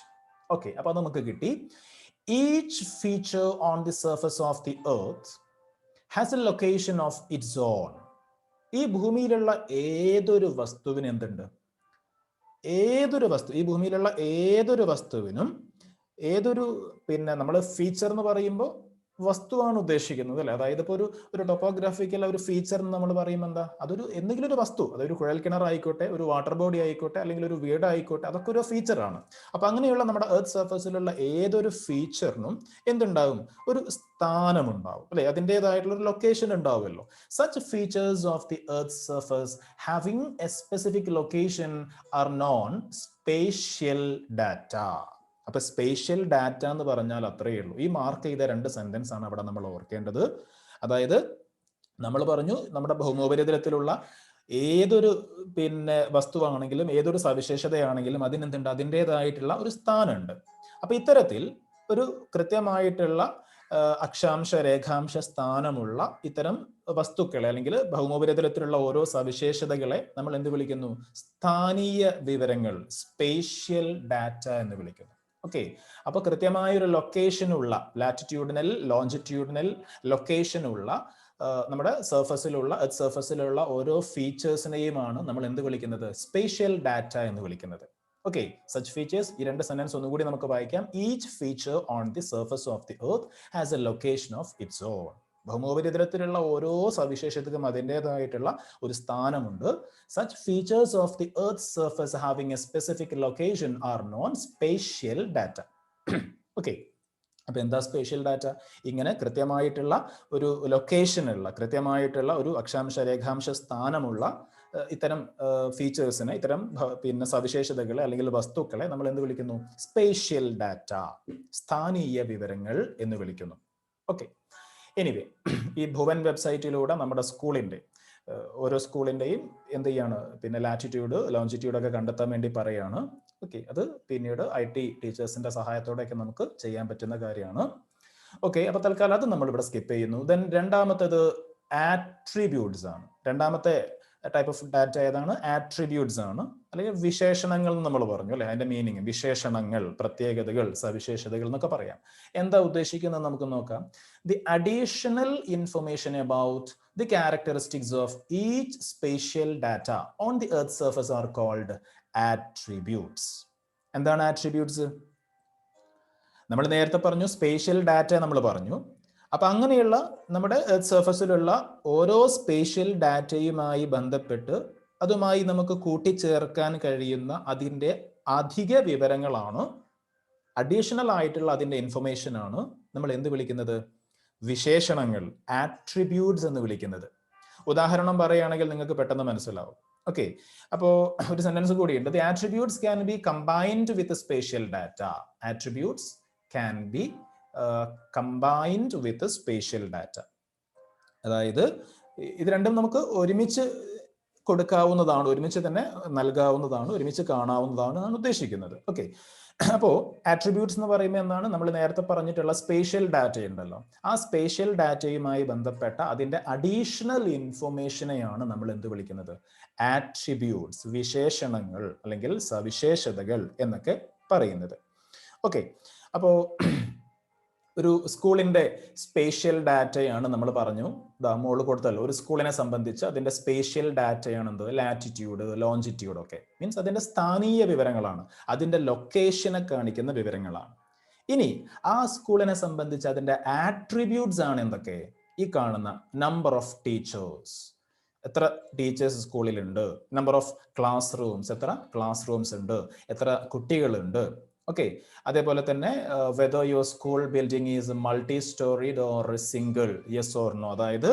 [SPEAKER 1] ഓക്കെ, അപ്പൊ നമുക്ക് കിട്ടി each feature on the surface of the earth has a location of its on. ഈ ഭൂമിയിലുള്ള ഏതൊരു വസ്തുവിന് എന്തുണ്ട്? ഏതൊരു വസ്തു, ഈ ഭൂമിയിലുള്ള ഏതൊരു വസ്തുവിനും ഏതൊരു നമ്മൾ ഫീച്ചർ എന്ന് പറയുമ്പോൾ വസ്തുവാണ് ഉദ്ദേശിക്കുന്നത് അല്ലെ. അതായത് ഇപ്പോൾ ഒരു ടോപ്പോഗ്രാഫിക്കൽ ഒരു ഫീച്ചർ എന്ന് നമ്മൾ പറയുമ്പോൾ എന്താ? അതൊരു എന്തെങ്കിലും ഒരു വസ്തു, അതൊരു കുഴൽ കിണർ ആയിക്കോട്ടെ, ഒരു വാട്ടർ ബോഡി ആയിക്കോട്ടെ, അല്ലെങ്കിൽ ഒരു വീട് ആയിക്കോട്ടെ, അതൊക്കെ ഒരു ഫീച്ചറാണ്. അപ്പൊ അങ്ങനെയുള്ള നമ്മുടെ എർത്ത് സർഫസിലുള്ള ഏതൊരു ഫീച്ചറിനും എന്തുണ്ടാവും? ഒരു സ്ഥാനമുണ്ടാവും അല്ലെ, അതിൻ്റെതായിട്ടുള്ള ഒരു ലൊക്കേഷൻ ഉണ്ടാവുമല്ലോ. Such features of the earth surface having a specific location are non spatial data. അപ്പൊ സ്പേഷ്യൽ ഡാറ്റ എന്ന് പറഞ്ഞാൽ അത്രയേ ഉള്ളൂ. ഈ മാർക്ക് ചെയ്ത 2 സെന്റൻസ് ആണ് അവിടെ നമ്മൾ ഓർക്കേണ്ടത്. അതായത് നമ്മൾ പറഞ്ഞു നമ്മുടെ ഭൗമോപരിതലത്തിലുള്ള ഏതൊരു വസ്തുവാണെങ്കിലും ഏതൊരു സവിശേഷതയാണെങ്കിലും അതിനെന്തുണ്ട്? അതിൻ്റെതായിട്ടുള്ള ഒരു സ്ഥാനമുണ്ട്. അപ്പൊ ഇത്തരത്തിൽ ഒരു കൃത്യമായിട്ടുള്ള അക്ഷാംശ രേഖാംശ സ്ഥാനമുള്ള ഇത്തരം വസ്തുക്കളെ അല്ലെങ്കിൽ ഭൗമോപരിതലത്തിലുള്ള ഓരോ സവിശേഷതകളെ നമ്മൾ എന്ത് വിളിക്കുന്നു? സ്ഥാനീയ വിവരങ്ങൾ, സ്പേഷ്യൽ ഡാറ്റ എന്ന് വിളിക്കുന്നു. ഓക്കെ, അപ്പൊ കൃത്യമായൊരു ലൊക്കേഷനുള്ള, ലാറ്റിറ്റ്യൂഡിനൽ ലോഞ്ചിറ്റ്യൂഡിനൽ ലൊക്കേഷനുള്ള നമ്മുടെ എർത്ത് സർഫസിലുള്ള ഓരോ ഫീച്ചേഴ്സിനെയുമാണ് നമ്മൾ എന്ത് വിളിക്കുന്നത്? സ്പേഷ്യൽ ഡാറ്റ എന്ന് വിളിക്കുന്നത്. ഓക്കെ, സച്ച് ഫീച്ചേഴ്സ്, ഈ 2 സെന്റൻസ് ഒന്നുകൂടി നമുക്ക് വായിക്കാം. Each feature on the surface of the earth has a location of its own. ഭൗമോപരിതലത്തിലുള്ള ഓരോ സവിശേഷതക്കും അതിൻ്റെതായിട്ടുള്ള ഒരു സ്ഥാനമുണ്ട്. Such features of the earth surface having a specific location are non spatial data. Okay, അപ്പൊ എന്താ സ്പേഷ്യൽ ഡാറ്റ? ഇങ്ങനെ കൃത്യമായിട്ടുള്ള ഒരു ലൊക്കേഷനുള്ള, കൃത്യമായിട്ടുള്ള ഒരു അക്ഷാംശ രേഖാംശ സ്ഥാനമുള്ള ഇത്തരം ഫീച്ചേഴ്സിനെ, ഇത്തരം സവിശേഷതകളെ അല്ലെങ്കിൽ വസ്തുക്കളെ നമ്മൾ എന്ത് വിളിക്കുന്നു? സ്പേഷ്യൽ ഡാറ്റ, സ്ഥാനീയ വിവരങ്ങൾ എന്ന് വിളിക്കുന്നു. ഓക്കെ, എനിവേ, ഈ ഭുവൻ വെബ്സൈറ്റിലൂടെ നമ്മുടെ സ്കൂളിന്റെ ഓരോ സ്കൂളിന്റെയും എന്ത് ചെയ്യാണ്? ലാറ്റിറ്റ്യൂഡ് ലോഞ്ചിറ്റ്യൂഡ് ഒക്കെ കണ്ടെത്താൻ വേണ്ടി പറയാണ്. ഓക്കെ, അത് പിന്നീട് IT ടീച്ചേഴ്സിന്റെ സഹായത്തോടെയൊക്കെ നമുക്ക് ചെയ്യാൻ പറ്റുന്ന കാര്യമാണ്. ഓക്കെ, അപ്പൊ തൽക്കാലം അത് നമ്മൾ ഇവിടെ സ്കിപ്പ് ചെയ്യുന്നു. ദെൻ രണ്ടാമത്തേത് ആട്രിബ്യൂട്ട്സ് ആണ്. രണ്ടാമത്തെ ടൈപ്പ് ഓഫ് ഡാറ്റ ഏതാണ്? ആട്രിബ്യൂട്ട്സ് ആണ്, അല്ലെങ്കിൽ വിശേഷണങ്ങൾ എന്ന് നമ്മൾ പറഞ്ഞു അല്ലെ. അതിന്റെ മീനിങ് വിശേഷണങ്ങൾ, പ്രത്യേകതകൾ, സവിശേഷതകൾ എന്നൊക്കെ പറയാം. എന്താ ഉദ്ദേശിക്കുന്നത് നമുക്ക് നോക്കാം. The additional information about the characteristics of each spatial data on the earth surface are called attributes. എന്താണ് ആട്രിബ്യൂട്ട്സ്? നമ്മൾ നേരത്തെ പറഞ്ഞു സ്പേഷ്യൽ ഡാറ്റ നമ്മൾ പറഞ്ഞു. അപ്പൊ അങ്ങനെയുള്ള നമ്മുടെ എർത്ത് സർഫസിലുള്ള ഓരോ സ്പേഷ്യൽ ഡാറ്റയുമായി ബന്ധപ്പെട്ട് അതുമായി നമുക്ക് കൂട്ടിച്ചേർക്കാൻ കഴിയുന്ന അതിൻ്റെ അധിക വിവരങ്ങളാണ്, അഡീഷണൽ ആയിട്ടുള്ള അതിൻ്റെ ഇൻഫർമേഷൻ ആണ് നമ്മൾ എന്ത് വിളിക്കുന്നത്? വിശേഷണങ്ങൾ, ആട്രിബ്യൂട്ട്സ് എന്ന് വിളിക്കുന്നത്. ഉദാഹരണം പറയുകയാണെങ്കിൽ നിങ്ങൾക്ക് പെട്ടെന്ന് മനസ്സിലാവും. ഓക്കെ, അപ്പോ ഒരു സെന്റൻസ് കൂടിയുണ്ട്. The attributes can be combined with spatial data. Attributes can be combined with spatial data. അതായത് ഇത് രണ്ടും നമുക്ക് ഒരുമിച്ച് കൊടുക്കാവുന്നതാണ്, ഒരുമിച്ച് തന്നെ നൽകാവുന്നതാണ്, ഒരുമിച്ച് കാണാവുന്നതാണ് എന്നാണ് ഉദ്ദേശിക്കുന്നത്. ഓക്കെ, അപ്പോൾ ആട്രിബ്യൂട്ട്സ് എന്ന് പറയുമ്പോൾ എന്താണ്? നമ്മൾ നേരത്തെ പറഞ്ഞിട്ടുള്ള സ്പേഷ്യൽ ഡാറ്റ ഉണ്ടല്ലോ, ആ സ്പേഷ്യൽ ഡാറ്റയുമായി ബന്ധപ്പെട്ട അതിൻ്റെ അഡീഷണൽ ഇൻഫർമേഷനെയാണ് നമ്മൾ എന്ത് വിളിക്കുന്നത്? ആട്രിബ്യൂട്ട്സ്, വിശേഷണങ്ങൾ അല്ലെങ്കിൽ സവിശേഷതകൾ എന്നൊക്കെ പറയുന്നത്. ഓക്കെ, അപ്പോൾ ഒരു സ്കൂളിന്റെ സ്പേഷ്യൽ ഡാറ്റയാണ് നമ്മൾ പറഞ്ഞു. മോള് കൊടുത്തല്ലോ, ഒരു സ്കൂളിനെ സംബന്ധിച്ച് അതിന്റെ സ്പേഷ്യൽ ഡാറ്റയാണ് എന്ത്? ലാറ്റിറ്റ്യൂഡ്, ലോഞ്ചിറ്റ്യൂഡ് ഒക്കെ മീൻസ് അതിന്റെ സ്ഥാനീയ വിവരങ്ങളാണ്, അതിന്റെ ലൊക്കേഷനെ കാണിക്കുന്ന വിവരങ്ങളാണ്. ഇനി ആ സ്കൂളിനെ സംബന്ധിച്ച് അതിന്റെ ആട്രിബ്യൂട്ട്സ് ആണ് എന്തൊക്കെ? ഈ കാണുന്ന നമ്പർ ഓഫ് ടീച്ചേഴ്സ്, എത്ര ടീച്ചേഴ്സ് സ്കൂളിലുണ്ട്, നമ്പർ ഓഫ് ക്ലാസ് റൂംസ്, എത്ര ക്ലാസ് റൂംസ് ഉണ്ട്, എത്ര കുട്ടികളുണ്ട്. ഓക്കെ, അതേപോലെ തന്നെ whether your school building is multi storeyed or single, yes or no, അതായത്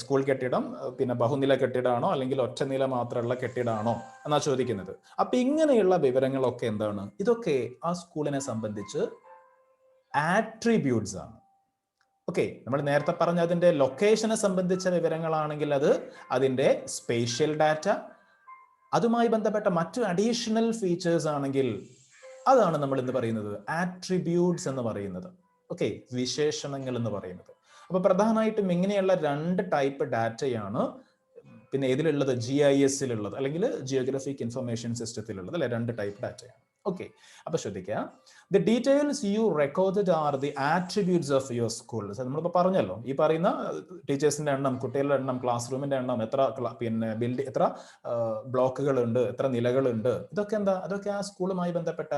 [SPEAKER 1] സ്കൂൾ കെട്ടിടം പിന്നെ ബഹുനില കെട്ടിടമാണോ അല്ലെങ്കിൽ ഒറ്റ നില മാത്രമുള്ള കെട്ടിടമാണോ എന്നാ ചോദിക്കുന്നത്. അപ്പൊ ഇങ്ങനെയുള്ള വിവരങ്ങളൊക്കെ എന്താണ്? ഇതൊക്കെ ആ സ്കൂളിനെ സംബന്ധിച്ച് ആട്രിബ്യൂട്ട്സ് ആണ്. ഓക്കെ, നമ്മൾ നേരത്തെ പറഞ്ഞ അതിന്റെ ലൊക്കേഷനെ സംബന്ധിച്ച വിവരങ്ങളാണെങ്കിൽ അത് അതിന്റെ സ്പേഷ്യൽ ഡാറ്റ. അതുമായി ബന്ധപ്പെട്ട മറ്റു അഡീഷണൽ ഫീച്ചേഴ്സ് ആണെങ്കിൽ അതാണ് നമ്മൾ എന്ന് പറയുന്നത് ആട്രിബ്യൂട്ട്സ് എന്ന് പറയുന്നത്. ഓക്കെ, വിശേഷണങ്ങൾ എന്ന് പറയുന്നത്. അപ്പൊ പ്രധാനമായിട്ടും ഇങ്ങനെയുള്ള 2 ടൈപ്പ് ഡാറ്റയാണ് പിന്നെ ഇതിലുള്ളത്, GIS-ലുള്ളത് അല്ലെങ്കിൽ ജിയോഗ്രഫിക് ഇൻഫർമേഷൻ സിസ്റ്റത്തിലുള്ളത് അല്ലെ, 2 ടൈപ്പ് ഡാറ്റയാണ്. ഓക്കെ, അപ്പൊ ശ്രദ്ധിക്കുക, the details you recorded are the attributes of your school. നമ്മളിപ്പോൾ പറഞ്ഞല്ലോ, ഈ പറയുന്ന ടീച്ചേഴ്സിന്റെ എണ്ണം, കുട്ടികളുടെ എണ്ണം, ക്ലാസ് റൂമിന്റെ എണ്ണം, എത്ര പിന്നെ എത്ര ബ്ലോക്കുകളുണ്ട്, എത്ര നിലകളുണ്ട്, ഇതൊക്കെ എന്താ? അതൊക്കെ ആ സ്കൂളുമായി ബന്ധപ്പെട്ട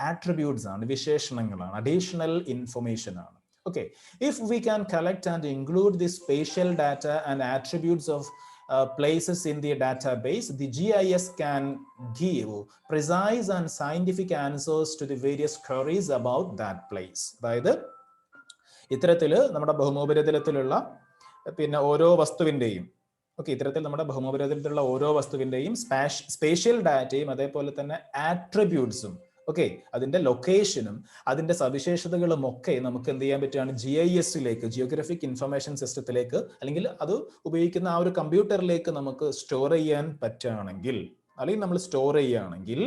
[SPEAKER 1] ആട്രിബ്യൂട്ട്സ് ആണ്, വിശേഷണങ്ങളാണ്, അഡീഷണൽ ഇൻഫർമേഷൻ ആണ്. Okay, if we can collect and include the spatial data and attributes of places in the database, the GIS can give precise and scientific answers to the various queries about that place. അതായത് ഇത്തരത്തില് നമ്മുടെ ബഹുമോപരിതലത്തിലുള്ള പിന്നെ ഓരോ വസ്തുവിന്റെയും ഇത്തരത്തിൽ നമ്മുടെ ബഹുമോപരിതലത്തിലുള്ള ഓരോ വസ്തുവിന്റെയും spatial ഡാറ്റയും അതേപോലെ തന്നെ ആട്രിബ്യൂട്ട്സും അതിന്റെ ലൊക്കേഷനും അതിന്റെ സവിശേഷതകളും ഒക്കെ നമുക്ക് എന്ത് ചെയ്യാൻ പറ്റുകയാണ്? GIS-ലേക്ക്, ജിയോഗ്രഫിക് ഇൻഫർമേഷൻ സിസ്റ്റത്തിലേക്ക്, അല്ലെങ്കിൽ അത് ഉപയോഗിക്കുന്ന ആ ഒരു കമ്പ്യൂട്ടറിലേക്ക് നമുക്ക് സ്റ്റോർ ചെയ്യാൻ പറ്റുകയാണെങ്കിൽ, അല്ലെങ്കിൽ നമ്മൾ സ്റ്റോർ ചെയ്യുകയാണെങ്കിൽ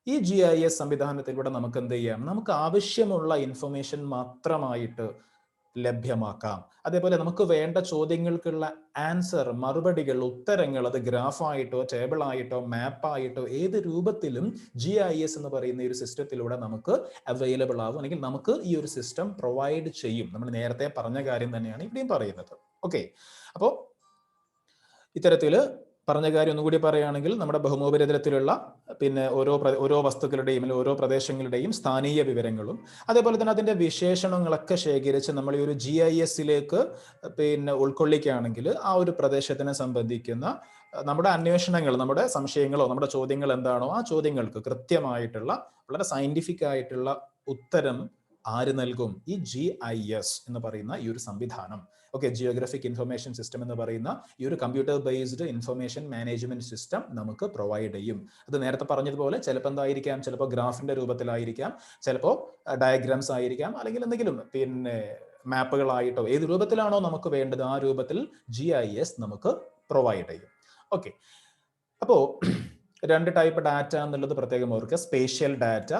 [SPEAKER 1] ഈ GIS സംവിധാനത്തിലൂടെ നമുക്ക് എന്ത് ചെയ്യാം? നമുക്ക് ആവശ്യമുള്ള ഇൻഫർമേഷൻ മാത്രമായിട്ട് ലഭ്യമാക്കാം. അതേപോലെ നമുക്ക് വേണ്ട ചോദ്യങ്ങൾക്കുള്ള ആൻസർ, മറുപടികൾ, ഉത്തരങ്ങൾ അത് ഗ്രാഫായിട്ടോ ടേബിൾ ആയിട്ടോ മാപ്പായിട്ടോ ഏത് രൂപത്തിലും GIS എന്ന് പറയുന്ന ഒരു സിസ്റ്റത്തിലൂടെ നമുക്ക് അവൈലബിൾ ആവും, അല്ലെങ്കിൽ നമുക്ക് ഈ ഒരു സിസ്റ്റം പ്രൊവൈഡ് ചെയ്യും. നമ്മൾ നേരത്തെ പറഞ്ഞ കാര്യം തന്നെയാണ് ഇവിടെയും പറയുന്നത്. ഓക്കെ, അപ്പോൾ ഇത്തരത്തില് പറഞ്ഞ കാര്യം ഒന്നുകൂടി പറയുകയാണെങ്കിൽ, നമ്മുടെ ബഹുമോപരിതലത്തിലുള്ള പിന്നെ ഓരോ വസ്തുക്കളുടെയും അല്ലെങ്കിൽ ഓരോ പ്രദേശങ്ങളുടെയും സ്ഥാനീയ വിവരങ്ങളും അതേപോലെ തന്നെ അതിന്റെ വിശേഷണങ്ങളൊക്കെ ശേഖരിച്ച് നമ്മൾ ഈ ഒരു GIS-ലേക്ക് പിന്നെ ഉൾക്കൊള്ളിക്കുകയാണെങ്കിൽ ആ ഒരു പ്രദേശത്തിനെ സംബന്ധിക്കുന്ന നമ്മുടെ അന്വേഷണങ്ങൾ, നമ്മുടെ സംശയങ്ങളോ നമ്മുടെ ചോദ്യങ്ങൾ എന്താണോ ആ ചോദ്യങ്ങൾക്ക് കൃത്യമായിട്ടുള്ള വളരെ സയന്റിഫിക് ആയിട്ടുള്ള ഉത്തരം ആര് നൽകും? ഈ GIS എന്ന് പറയുന്ന ഈ ഒരു സംവിധാനം. ജിയോഗ്രഫിക് ഇൻഫർമേഷൻ സിസ്റ്റം എന്ന് പറയുന്ന ഈ ഒരു computer based information management system നമുക്ക് പ്രൊവൈഡ് ചെയ്യും. അത് നേരത്തെ പറഞ്ഞതുപോലെ ചിലപ്പോൾ എന്തായിരിക്കാം? ചിലപ്പോൾ ഗ്രാഫിന്റെ രൂപത്തിലായിരിക്കാം, ചിലപ്പോൾ ഡയഗ്രാംസ് ആയിരിക്കാം, അല്ലെങ്കിൽ എന്തെങ്കിലും പിന്നെ മാപ്പുകളായിട്ടോ ഏത് രൂപത്തിലാണോ നമുക്ക് വേണ്ടത് ആ രൂപത്തിൽ GIS നമുക്ക് പ്രൊവൈഡ് ചെയ്യും. ഓക്കെ, അപ്പോ 2 ടൈപ്പ് ഡാറ്റ എന്നുള്ളത് പ്രത്യേകം ഓർക്കുക. സ്പേഷ്യൽ ഡാറ്റ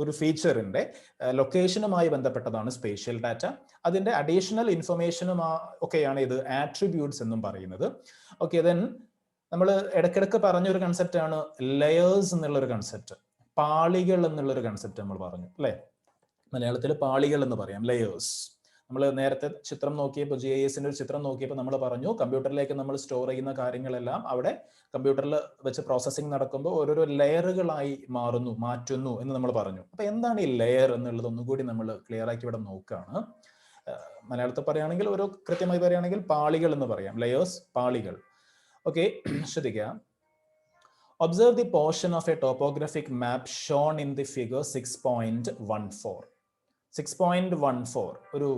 [SPEAKER 1] ഒരു ഫീച്ചറിന്റെ ലൊക്കേഷനുമായി ബന്ധപ്പെട്ടതാണ് സ്പേഷ്യൽ ഡാറ്റ. അതിന്റെ അഡീഷണൽ ഇൻഫർമേഷനും ഒക്കെയാണ് ഇത് ആട്രിബ്യൂട്ട്സ് എന്നും പറയുന്നത്. ഓക്കെ, ദെൻ നമ്മൾ ഇടയ്ക്കിടയ്ക്ക് പറഞ്ഞൊരു കൺസെപ്റ്റ് ആണ് ലെയേഴ്സ് എന്നുള്ളൊരു കൺസെപ്റ്റ്. പാളികൾ എന്നുള്ളൊരു കൺസെപ്റ്റ് നമ്മൾ പറഞ്ഞു അല്ലെ, മലയാളത്തിൽ പാളികൾ എന്ന് പറയാം, ലെയേഴ്സ്. നമ്മൾ നേരത്തെ ചിത്രം നോക്കിയപ്പോൾ, GIS-ന്റെ ഒരു ചിത്രം നോക്കിയപ്പോൾ നമ്മൾ പറഞ്ഞു കമ്പ്യൂട്ടറിലേക്ക് നമ്മൾ സ്റ്റോർ ചെയ്യുന്ന കാര്യങ്ങളെല്ലാം അവിടെ കമ്പ്യൂട്ടറിൽ വെച്ച് പ്രോസസ്സിംഗ് നടക്കുമ്പോൾ ഓരോരോ ലെയറുകളായി മാറ്റുന്നു എന്ന് നമ്മൾ പറഞ്ഞു. അപ്പൊ എന്താണ് ഈ ലെയർ എന്നുള്ളത് ഒന്നുകൂടി നമ്മൾ ക്ലിയർ ആക്കി ഇവിടെ നോക്കുകയാണ്. മലയാളത്തിൽ പറയുകയാണെങ്കിൽ കൃത്യമായി പറയുകയാണെങ്കിൽ പാളികൾ എന്ന് പറയാം, ലെയേഴ്സ്, പാളികൾ. ഓക്കെ, ശ്രദ്ധിക്കുക. Observe the portion of a topographic map shown in the figure 6.14. 6.14 ഒരു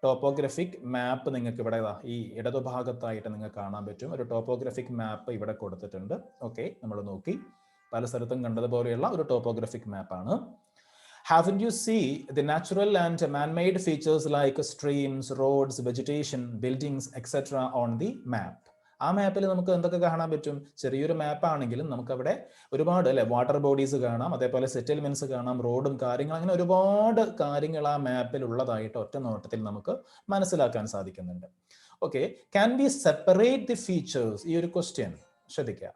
[SPEAKER 1] ടോപ്പോഗ്രഫിക് മാപ്പ് നിങ്ങൾക്ക് ഇവിടെ ഈ ഇടതുഭാഗത്തായിട്ട് നിങ്ങൾക്ക് കാണാൻ പറ്റും. ഒരു ടോപ്പോഗ്രഫിക് മാപ്പ് ഇവിടെ കൊടുത്തിട്ടുണ്ട്. ഓക്കെ, നമ്മൾ നോക്കി പല സ്ഥലത്തും കണ്ടതുപോലെയുള്ള ഒരു topographic മാപ്പാണ്. Haven't you see the natural and man-made features like streams, roads, vegetation, buildings, etc. on the map? ആ മാപ്പിൽ നമുക്ക് എന്തൊക്കെ കാണാൻ പറ്റും? ചെറിയൊരു മാപ്പ് ആണെങ്കിലും നമുക്ക് അവിടെ ഒരുപാട് വാട്ടർ ബോഡീസ് കാണാം, അതേപോലെ സെറ്റിൽമെന്റ്സ് കാണാം, റോഡും കാര്യങ്ങൾ, അങ്ങനെ ഒരുപാട് കാര്യങ്ങൾ ആ മാപ്പിൽ ഉള്ളതായിട്ട് ഒറ്റ നോട്ടത്തിൽ നമുക്ക് മനസ്സിലാക്കാൻ സാധിക്കുന്നുണ്ട്. Okay, can be separate the features? ഈ ഒരു ക്വസ്റ്റ്യൻ ശ്രദ്ധിക്കുക.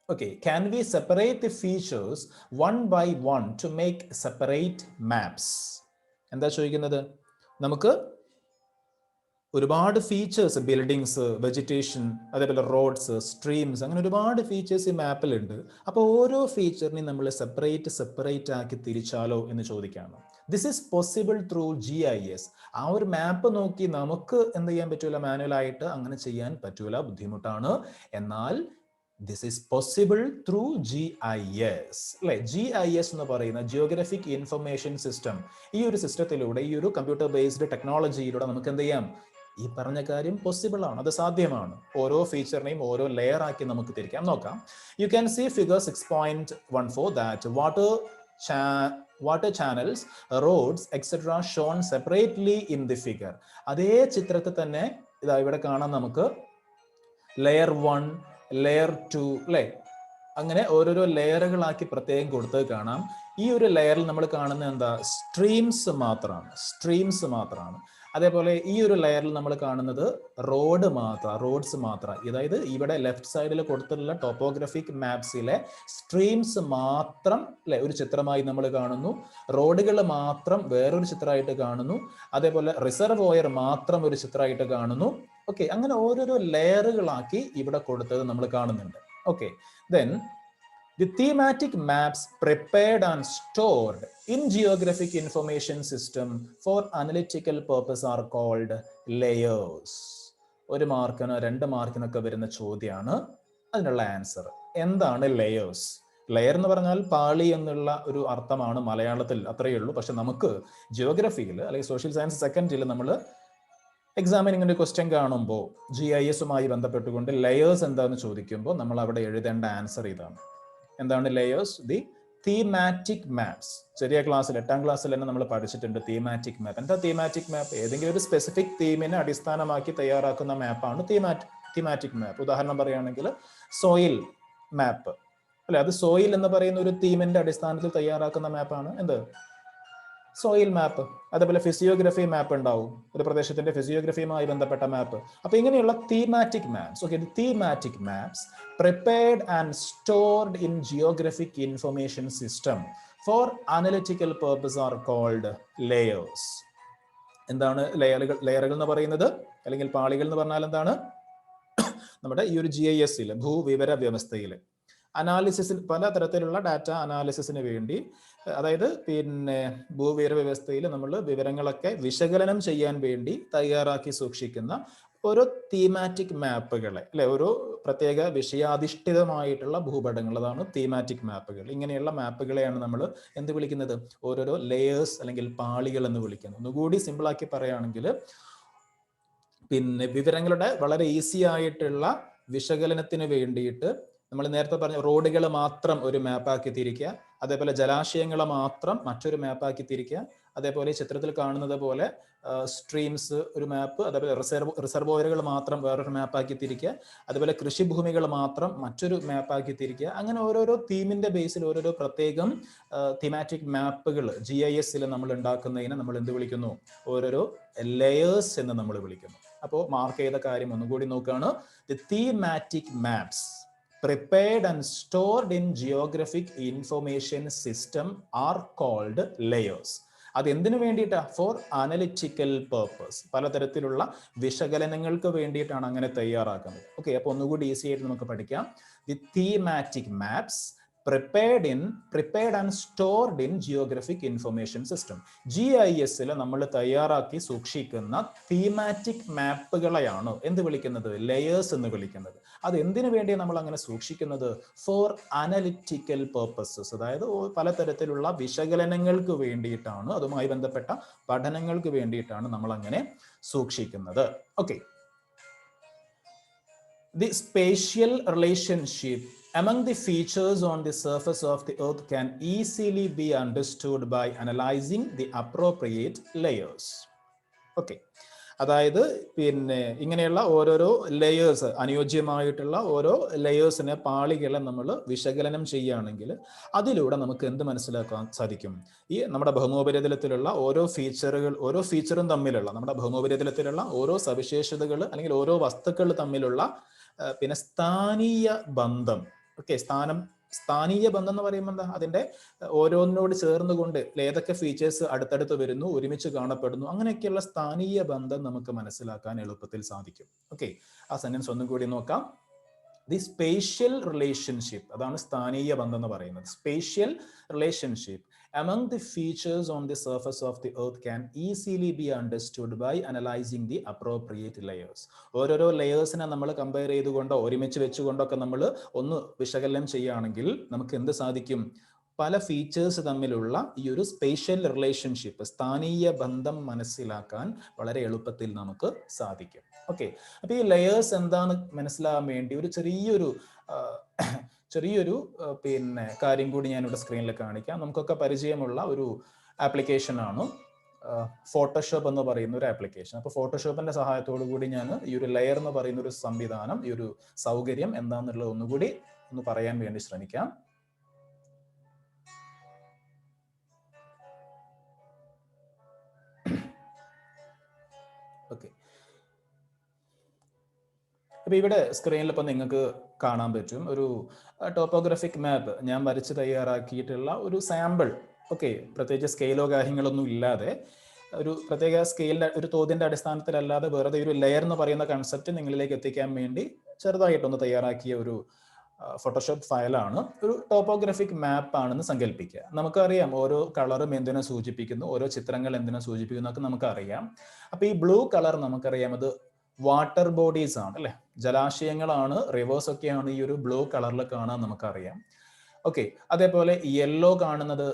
[SPEAKER 1] Okay, can we separate the features one by one to make separate maps? എന്താ ചോദിക്കുന്നത്? നമുക്ക് ഒരുപാട് ഫീച്ചേഴ്സ്, ബിൽഡിങ്സ്, വെജിറ്റേഷൻ, അതേപോലെ റോഡ്സ്, സ്ട്രീംസ്, അങ്ങനെ ഒരുപാട് ഫീച്ചേഴ്സ് ഈ മാപ്പിലുണ്ട്. അപ്പോൾ ഓരോ ഫീച്ചറിനെയും നമ്മൾ സെപ്പറേറ്റ് ആക്കി തിരിച്ചാലോ എന്ന് ചോദിക്കുകയാണ്. This is possible through GIS. ആ ഒരു മാപ്പ് നോക്കി നമുക്ക് എന്ത് ചെയ്യാൻ പറ്റൂല, മാനുവലായിട്ട് അങ്ങനെ ചെയ്യാൻ പറ്റൂല, ബുദ്ധിമുട്ടാണ്. എന്നാൽ this is possible through GIS അല്ലെ. GIS എന്ന് പറയുന്ന ജിയോഗ്രഫിക് ഇൻഫർമേഷൻ സിസ്റ്റം, ഈ ഒരു സിസ്റ്റത്തിലൂടെ, ഈ ഒരു കമ്പ്യൂട്ടർ ബേസ്ഡ് ടെക്നോളജിയിലൂടെ നമുക്ക് എന്ത് ചെയ്യാം, ഈ പറഞ്ഞ കാര്യം പോസിബിൾ ആണ്, അത് സാധ്യമാണ്. ഓരോ ഫീച്ചറിനെയും ഓരോ ലെയർ ആക്കി നമുക്ക് തിരിക്കാം. നോക്കാം. You can see figure 6.14 that water channels, roads etcetera shown separately in the figure. അതേ ചിത്രത്തിൽ തന്നെ ഇതാ ഇവിടെ കാണാം നമുക്ക് ലെയർ 1, ലെയർ 2 അല്ലെ, അങ്ങനെ ഓരോരോ ലെയറുകളാക്കി പ്രത്യേകം കൊടുത്തത് കാണാം. ഈ ഒരു ലെയറിൽ നമ്മൾ കാണുന്നത് എന്താ, സ്ട്രീംസ് മാത്രമാണ്. അതേപോലെ ഈ ഒരു ലെയറിൽ നമ്മൾ കാണുന്നത് റോഡ്സ് മാത്രം. അതായത് ഇവിടെ ലെഫ്റ്റ് സൈഡിൽ കൊടുത്തിട്ടുള്ള ടോപ്പോഗ്രഫിക് മാപ്സിലെ സ്ട്രീംസ് മാത്രം അല്ലെ ഒരു ചിത്രമായി നമ്മൾ കാണുന്നു, റോഡുകൾ മാത്രം വേറൊരു ചിത്രമായിട്ട് കാണുന്നു, അതേപോലെ റിസർവോയർ മാത്രം ഒരു ചിത്രമായിട്ട് കാണുന്നു. ഓക്കെ, അങ്ങനെ ഓരോരോ ലെയറുകളാക്കി ഇവിടെ കൊടുത്തത് നമ്മൾ കാണുന്നുണ്ട്. Okay, then the thematic maps prepared and stored in geographic information system for analytical purpose are called layers. ഒരു മാർക്കിന് 2 മാർക്കിനൊക്കെ വരുന്ന ചോദ്യമാണ്. അതിനുള്ള ആൻസർ എന്താണ് ലെയേഴ്സ്? ലെയർ എന്ന് പറഞ്ഞാൽ പാളി എന്നുള്ള ഒരു അർത്ഥമാണ് മലയാളത്തിൽ, അത്രയേ ഉള്ളൂ. പക്ഷെ നമുക്ക് ജിയോഗ്രഫിയിൽ അല്ലെങ്കിൽ സോഷ്യൽ സയൻസ് സെക്കൻഡിൽ നമ്മൾ എക്സാമിന് ഇങ്ങനെ ഒരു ക്വസ്റ്റ്യൻ കാണുമ്പോൾ GISുമായി ബന്ധപ്പെട്ടുകൊണ്ട് ലെയേഴ്സ് എന്താണെന്ന് ചോദിക്കുമ്പോൾ നമ്മൾ അവിടെ എഴുതേണ്ട ആൻസർ ഇതാണ്. എന്താണ് ലെയേഴ്സ്? The thematic maps. ചെറിയ ക്ലാസ്സിൽ 8ാം ക്ലാസ്സിൽ തന്നെ നമ്മൾ പഠിച്ചിട്ടുണ്ട് തീമാറ്റിക് മാപ്പ്. എന്താ തീമാറ്റിക് മാപ്പ്? ഏതെങ്കിലും ഒരു സ്പെസിഫിക് തീമിനെ അടിസ്ഥാനമാക്കി തയ്യാറാക്കുന്ന മാപ്പാണ് തീമാറ്റിക് മാപ്പ്. ഉദാഹരണം പറയുകയാണെങ്കിൽ സോയിൽ മാപ്പ് അല്ലെ, അത് സോയിൽ എന്ന് പറയുന്ന ഒരു തീമിന്റെ അടിസ്ഥാനത്തിൽ തയ്യാറാക്കുന്ന മാപ്പാണ് എന്ത്, സോയിൽ മാപ്പ്. അതേപോലെ ഫിസിയോഗ്രഫി മാപ്പ് ഉണ്ടാവും, ഒരു പ്രദേശത്തിന്റെ ഫിസിയോഗ്രഫിയുമായി ബന്ധപ്പെട്ട മാപ്പ്. അപ്പൊ ഇങ്ങനെയുള്ള thematic maps. Okay, thematic maps prepared and stored in geographic information system for analytical purpose are called layers. എന്താണ് ലെയറുകൾ എന്ന് പറയുന്നത്, അല്ലെങ്കിൽ പാളികൾ എന്ന് പറഞ്ഞാൽ എന്താണ്? നമ്മുടെ ഈ ഒരു GISയിൽ, ഭൂവിവര വ്യവസ്ഥയിൽ അനാലിസിസിൽ, പലതരത്തിലുള്ള ഡാറ്റ അനാലിസിസിന് വേണ്ടി, അതായത് പിന്നെ ഭൂവിവര വ്യവസ്ഥയിൽ നമ്മൾ വിവരങ്ങളൊക്കെ വിശകലനം ചെയ്യാൻ വേണ്ടി തയ്യാറാക്കി സൂക്ഷിക്കുന്ന ഓരോ തീമാറ്റിക് മാപ്പുകളെ അല്ലെ, ഓരോ പ്രത്യേക വിഷയാധിഷ്ഠിതമായിട്ടുള്ള ഭൂപടങ്ങൾ, അതാണ് തീമാറ്റിക് മാപ്പുകൾ. ഇങ്ങനെയുള്ള മാപ്പുകളെയാണ് നമ്മൾ എന്ത് വിളിക്കുന്നത്, ഓരോരോ ലെയേഴ്സ് അല്ലെങ്കിൽ പാളികൾ എന്ന് വിളിക്കുന്നത്. ഒന്നുകൂടി സിമ്പിൾ ആക്കി പറയുകയാണെങ്കിൽ, പിന്നെ വിവരങ്ങളുടെ വളരെ ഈസി ആയിട്ടുള്ള വിശകലനത്തിന് വേണ്ടിയിട്ട് നമ്മൾ നേരത്തെ പറഞ്ഞ റോഡുകൾ മാത്രം ഒരു മാപ്പാക്കി തിരിക്കുക, അതേപോലെ ജലാശയങ്ങൾ മാത്രം മറ്റൊരു മാപ്പാക്കി തിരിക്കുക, അതേപോലെ ചിത്രത്തിൽ കാണുന്നത് പോലെ സ്ട്രീംസ് ഒരു മാപ്പ്, അതേപോലെ റിസർവോയറുകൾ മാത്രം വേറൊരു മാപ്പാക്കി തിരിക്കുക, അതുപോലെ കൃഷിഭൂമികൾ മാത്രം മറ്റൊരു മാപ്പാക്കി തിരിക്കുക. അങ്ങനെ ഓരോരോ തീമിന്റെ ബേസിൽ ഓരോരോ പ്രത്യേകം തീമാറ്റിക് മാപ്പുകൾ GISയിൽ നമ്മൾ ഉണ്ടാക്കുന്നതിനെ നമ്മൾ എന്ത് വിളിക്കുന്നു, ഓരോരോ ലെയേഴ്സ് എന്ന് നമ്മൾ വിളിക്കുന്നു. അപ്പോൾ മാർക്ക് ചെയ്ത കാര്യം ഒന്നുകൂടി നോക്കുകയാണ്. The thematic maps prepared and stored in geographic information system are called layers. അത് എന്തിനു വേണ്ടിയിട്ടാ? ഫോർ അനലിറ്റിക്കൽ പേർപ്പസ്, പലതരത്തിലുള്ള വിശകലനങ്ങൾക്ക് വേണ്ടിയിട്ടാണ് അങ്ങനെ തയ്യാറാക്കുന്നത്. ഓക്കെ, അപ്പോൾ ഒന്നുകൂടി ഈസി ആയിട്ട് നമുക്ക് പഠിക്കാം. The thematic maps prepared and stored in geographic information system. GISൽ നമ്മൾ തയ്യാറാക്കി സൂക്ഷിക്കുന്ന തീമാറ്റിക് മാപ്പുകളെയാണ് എന്ത് വിളിക്കുന്നത്, ലെയേഴ്സ് എന്ന് വിളിക്കുന്നത്. അത് എന്തിനു വേണ്ടിയാണ് നമ്മൾ അങ്ങനെ സൂക്ഷിക്കുന്നത്? ഫോർ അനലിറ്റിക്കൽ പേർപ്പസസ്, അതായത് പലതരത്തിലുള്ള വിശകലനങ്ങൾക്ക് വേണ്ടിയിട്ടാണ്, അതുമായി ബന്ധപ്പെട്ട പഠനങ്ങൾക്ക് വേണ്ടിയിട്ടാണ് നമ്മൾ അങ്ങനെ സൂക്ഷിക്കുന്നത്. Okay, the spatial relationship among the features on the surface of the earth can easily be understood by analyzing the appropriate layers. Okay, അതായത് പിന്നെ ഇങ്ങനെയുള്ള ഓരോരോ ലെയേഴ്സ്, അനുയോജ്യമായിട്ടുള്ള ഓരോ ലെയേഴ്സിനെ, പാളികളെ നമ്മൾ വിശകലനം ചെയ്യുകയാണെങ്കിൽ അതിലൂടെ നമുക്ക് എന്ത് മനസ്സിലാക്കാൻ സാധിക്കും? ഈ നമ്മുടെ ഭൗമോപരിതലത്തിലുള്ള ഓരോ ഫീച്ചറും തമ്മിലുള്ള, നമ്മുടെ ഭൗമോപരിതലത്തിലുള്ള ഓരോ സവിശേഷതകൾ അല്ലെങ്കിൽ ഓരോ വസ്തുക്കൾ തമ്മിലുള്ള പിന്നെ സ്ഥാനീയ ബന്ധം ഓക്കെ, സ്ഥാനീയ ബന്ധം എന്ന് പറയുമ്പോൾ എന്താ, അതിന്റെ ഓരോന്നിനോട് ചേർന്നുകൊണ്ട് ഏതൊക്കെ ഫീച്ചേഴ്സ് അടുത്തടുത്ത് വരുന്നു, ഒരുമിച്ച് കാണപ്പെടുന്നു, അങ്ങനെയൊക്കെയുള്ള സ്ഥാനീയ ബന്ധം നമുക്ക് മനസ്സിലാക്കാൻ എളുപ്പത്തിൽ സാധിക്കും. ഓക്കെ, ആ സെന്റൻസ് ഒന്നും കൂടി നോക്കാം. ദി സ്പേഷ്യൽ റിലേഷൻഷിപ്പ്, അതാണ് സ്ഥാനീയ ബന്ധം എന്ന് പറയുന്നത്. Spatial relationship among the features on the surface of the earth can easily be understood by analyzing the appropriate layers. ഓരോരോ ലെയേഴ്സിനെ നമ്മൾ കമ്പയർ ചെയ്തുകൊണ്ടോ ഒരുമിച്ച് വെച്ചുകൊണ്ടൊക്കെ നമ്മൾ ഒന്ന് വിശകലനം ചെയ്യുകയാണെങ്കിൽ നമുക്ക് എന്ത് സാധിക്കും? പല ഫീച്ചേഴ്സ് തമ്മിലുള്ള ഈ ഒരു സ്പേഷ്യൽ റിലേഷൻഷിപ്പ്, സ്ഥാനീയ ബന്ധം മനസ്സിലാക്കാൻ വളരെ എളുപ്പത്തിൽ നമുക്ക് സാധിക്കും. ഓക്കെ, അപ്പൊ ഈ ലെയേഴ്സ് എന്താന്ന് മനസ്സിലാകാൻ വേണ്ടി ഒരു ചെറിയൊരു പിന്നെ കാര്യം കൂടി ഞാനിവിടെ സ്ക്രീനിൽ കാണിക്കാം. നമുക്കൊക്കെ പരിചയമുള്ള ഒരു ആപ്ലിക്കേഷൻ ആണ് ഫോട്ടോഷോപ്പ് എന്ന് പറയുന്ന ഒരു ആപ്ലിക്കേഷൻ. അപ്പോൾ ഫോട്ടോഷോപ്പിന്റെ സഹായത്തോടു കൂടി ഞാൻ ഈ ഒരു ലെയർ എന്ന് പറയുന്ന ഒരു സംവിധാനം, ഈ ഒരു സൗകര്യം എന്താണെന്നുള്ളത് ഒന്നുകൂടി ഒന്ന് പറയാൻ വേണ്ടി ശ്രമിക്കാം. ഓക്കെ, അപ്പൊ ഇവിടെ സ്ക്രീനിൽ ഇപ്പൊ നിങ്ങൾക്ക് കാണാൻ പറ്റും ഒരു ടോപ്പോഗ്രാഫിക് മാപ്പ് ഞാൻ വരച്ച് തയ്യാറാക്കിയിട്ടുള്ള ഒരു സാമ്പിൾ. ഓക്കെ, പ്രത്യേകിച്ച് സ്കെയിലോ കാര്യങ്ങളൊന്നും ഇല്ലാതെ ഒരു പ്രത്യേക സ്കെയിലിന്റെ ഒരു തോതിന്റെ അടിസ്ഥാനത്തിലല്ലാതെ വെറുതെ ഒരു ലെയർ എന്ന് പറയുന്ന കൺസെപ്റ്റ് നിങ്ങളിലേക്ക് എത്തിക്കാൻ വേണ്ടി ചെറുതായിട്ടൊന്ന് തയ്യാറാക്കിയ ഒരു ഫോട്ടോഷോപ്പ് ഫയലാണ്. ഒരു ടോപ്പോഗ്രാഫിക് മാപ്പ് ആണെന്ന് സങ്കല്പിക്കുക. നമുക്കറിയാം ഓരോ കളറും എന്തിനെ സൂചിപ്പിക്കുന്നു, ഓരോ ചിത്രങ്ങൾ എന്തിനെ സൂചിപ്പിക്കുന്നു ഒക്കെ നമുക്കറിയാം. അപ്പൊ ഈ ബ്ലൂ കളർ നമുക്കറിയാം അത് വാട്ടർ ബോഡീസ് ആണ്, അല്ലെ, ജലാശയങ്ങളാണ്, റിവേഴ്സ് ഒക്കെയാണ് ഈ ഒരു ബ്ലൂ കളറിൽ കാണാൻ നമുക്കറിയാം. ഓക്കെ, അതേപോലെ യെല്ലോ കാണുന്നത്